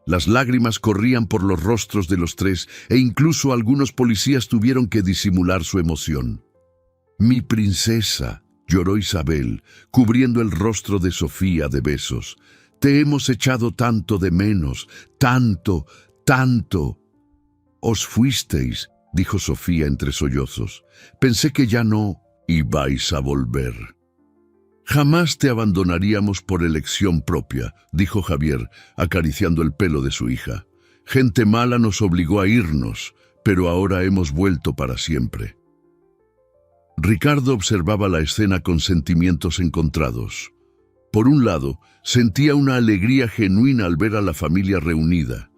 Las lágrimas corrían por los rostros de los 3 e incluso algunos policías tuvieron que disimular su emoción. «Mi princesa», lloró Isabel, cubriendo el rostro de Sofía de besos. «Te hemos echado tanto de menos, tanto, tanto». «Os fuisteis», dijo Sofía entre sollozos. «Pensé que ya no ibais a volver». «Jamás te abandonaríamos por elección propia», dijo Javier, acariciando el pelo de su hija. «Gente mala nos obligó a irnos, pero ahora hemos vuelto para siempre». Ricardo observaba la escena con sentimientos encontrados. Por un lado, sentía una alegría genuina al ver a la familia reunida.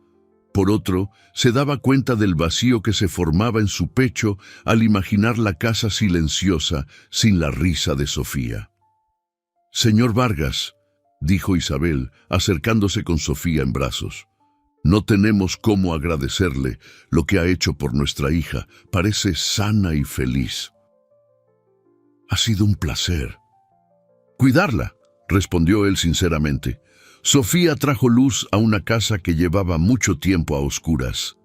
Por otro, se daba cuenta del vacío que se formaba en su pecho al imaginar la casa silenciosa sin la risa de Sofía. «Señor Vargas», dijo Isabel, acercándose con Sofía en brazos. «No tenemos cómo agradecerle lo que ha hecho por nuestra hija. Parece sana y feliz». «Ha sido un placer». «Cuidarla», respondió él sinceramente. «Sofía trajo luz a una casa que llevaba mucho tiempo a oscuras».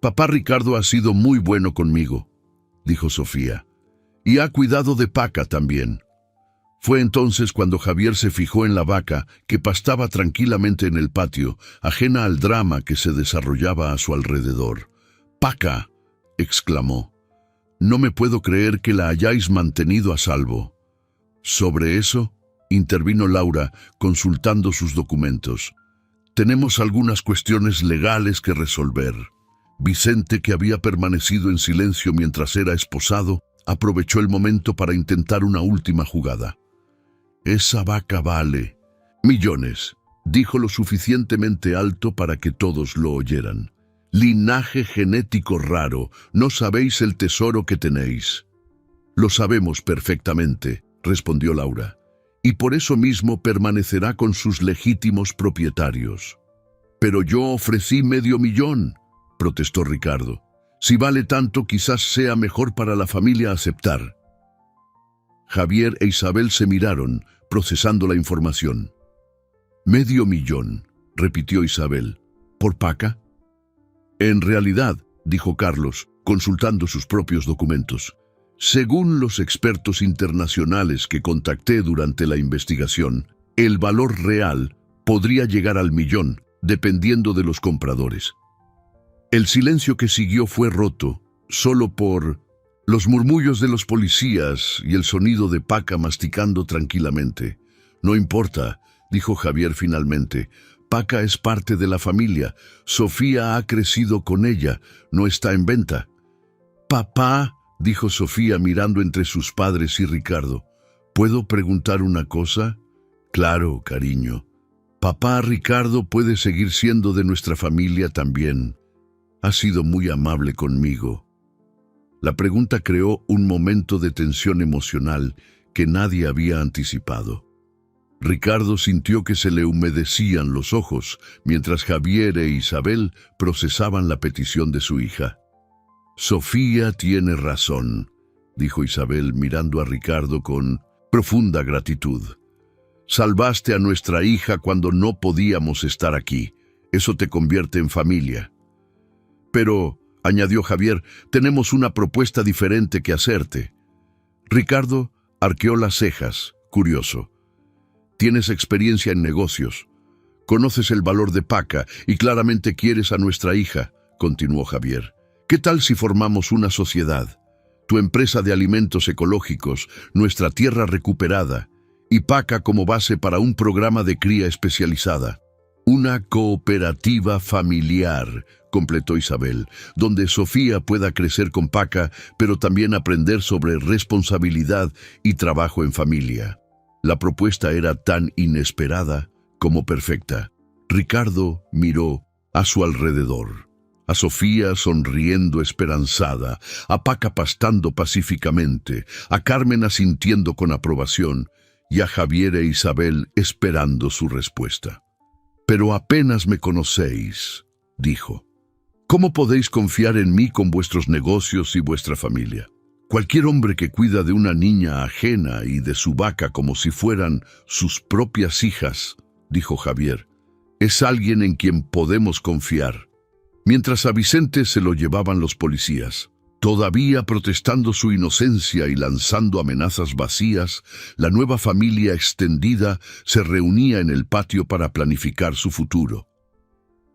«Papá Ricardo ha sido muy bueno conmigo», dijo Sofía. «Y ha cuidado de Paca también». Fue entonces cuando Javier se fijó en la vaca que pastaba tranquilamente en el patio, ajena al drama que se desarrollaba a su alrededor. «Paca», exclamó. «No me puedo creer que la hayáis mantenido a salvo». «Sobre eso», intervino Laura, consultando sus documentos. «Tenemos algunas cuestiones legales que resolver». Vicente, que había permanecido en silencio mientras era esposado, aprovechó el momento para intentar una última jugada. «Esa vaca vale millones», dijo lo suficientemente alto para que todos lo oyeran. «Linaje genético raro, no sabéis el tesoro que tenéis». «Lo sabemos perfectamente», respondió Laura. «Y por eso mismo permanecerá con sus legítimos propietarios». «Pero yo ofrecí $500,000», protestó Ricardo. «Si vale tanto, quizás sea mejor para la familia aceptar». Javier e Isabel se miraron, procesando la información. $500,000, repitió Isabel. ¿Por Paca? En realidad, dijo Carlos, consultando sus propios documentos, según los expertos internacionales que contacté durante la investigación, el valor real podría llegar al 1,000,000, dependiendo de los compradores. El silencio que siguió fue roto, solo por los murmullos de los policías y el sonido de Paca masticando tranquilamente. No importa, dijo Javier finalmente. Paca es parte de la familia. Sofía ha crecido con ella. No está en venta. Papá, dijo Sofía mirando entre sus padres y Ricardo. ¿Puedo preguntar una cosa? Claro, cariño. Papá Ricardo puede seguir siendo de nuestra familia también. Ha sido muy amable conmigo. La pregunta creó un momento de tensión emocional que nadie había anticipado. Ricardo sintió que se le humedecían los ojos mientras Javier e Isabel procesaban la petición de su hija. Sofía tiene razón, dijo Isabel mirando a Ricardo con profunda gratitud. Salvaste a nuestra hija cuando no podíamos estar aquí. Eso te convierte en familia. Pero, añadió Javier, tenemos una propuesta diferente que hacerte. Ricardo arqueó las cejas, curioso. Tienes experiencia en negocios. Conoces el valor de Paca y claramente quieres a nuestra hija, continuó Javier. ¿Qué tal si formamos una sociedad? Tu empresa de alimentos ecológicos, nuestra tierra recuperada y Paca como base para un programa de cría especializada. Una cooperativa familiar, completó Isabel, donde Sofía pueda crecer con Paca, pero también aprender sobre responsabilidad y trabajo en familia. La propuesta era tan inesperada como perfecta. Ricardo miró a su alrededor. A Sofía sonriendo esperanzada, a Paca pastando pacíficamente, a Carmen asintiendo con aprobación y a Javier e Isabel esperando su respuesta. Pero apenas me conocéis, dijo. ¿Cómo podéis confiar en mí con vuestros negocios y vuestra familia? Cualquier hombre que cuida de una niña ajena y de su vaca como si fueran sus propias hijas, dijo Javier, es alguien en quien podemos confiar. Mientras a Vicente se lo llevaban los policías, todavía protestando su inocencia y lanzando amenazas vacías, la nueva familia extendida se reunía en el patio para planificar su futuro.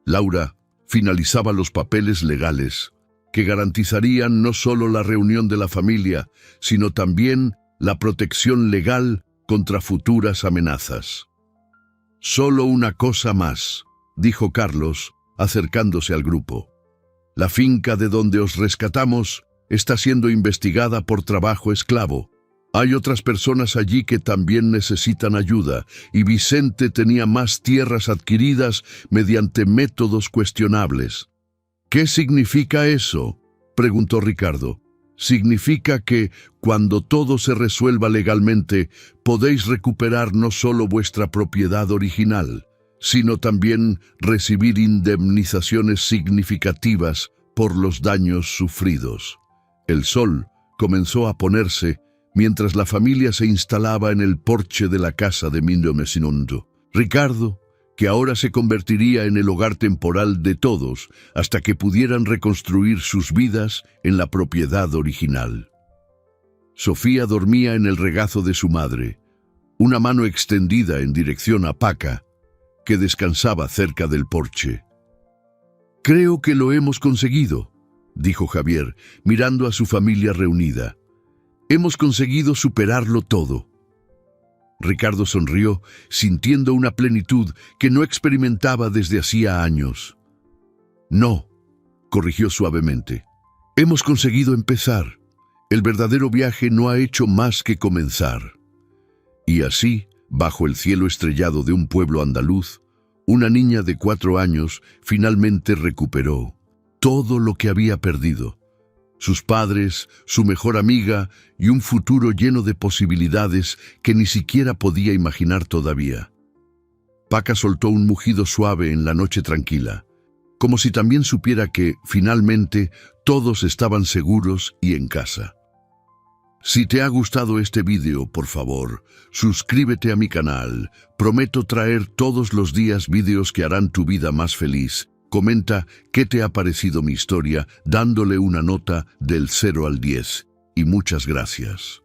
Laura finalizaba los papeles legales que garantizarían no solo la reunión de la familia, sino también la protección legal contra futuras amenazas. Solo una cosa más, dijo Carlos, acercándose al grupo. La finca de donde os rescatamos está siendo investigada por trabajo esclavo. Hay otras personas allí que también necesitan ayuda, y Vicente tenía más tierras adquiridas mediante métodos cuestionables. ¿Qué significa eso?, preguntó Ricardo. Significa que, cuando todo se resuelva legalmente, podéis recuperar no solo vuestra propiedad original, sino también recibir indemnizaciones significativas por los daños sufridos. El sol comenzó a ponerse mientras la familia se instalaba en el porche de la casa de Mindo Mesinondo. Ricardo, que ahora se convertiría en el hogar temporal de todos hasta que pudieran reconstruir sus vidas en la propiedad original. Sofía dormía en el regazo de su madre, una mano extendida en dirección a Paca, que descansaba cerca del porche. «Creo que lo hemos conseguido», dijo Javier, mirando a su familia reunida. «Hemos conseguido superarlo todo». Ricardo sonrió, sintiendo una plenitud que no experimentaba desde hacía años. «No», corrigió suavemente. «Hemos conseguido empezar. El verdadero viaje no ha hecho más que comenzar». Y así, bajo el cielo estrellado de un pueblo andaluz, una niña de 4 años finalmente recuperó todo lo que había perdido. Sus padres, su mejor amiga y un futuro lleno de posibilidades que ni siquiera podía imaginar todavía. Paca soltó un mugido suave en la noche tranquila, como si también supiera que, finalmente, todos estaban seguros y en casa. Si te ha gustado este vídeo, por favor, suscríbete a mi canal. Prometo traer todos los días vídeos que harán tu vida más feliz. Comenta qué te ha parecido mi historia dándole una nota del 0 al 10. Y muchas gracias.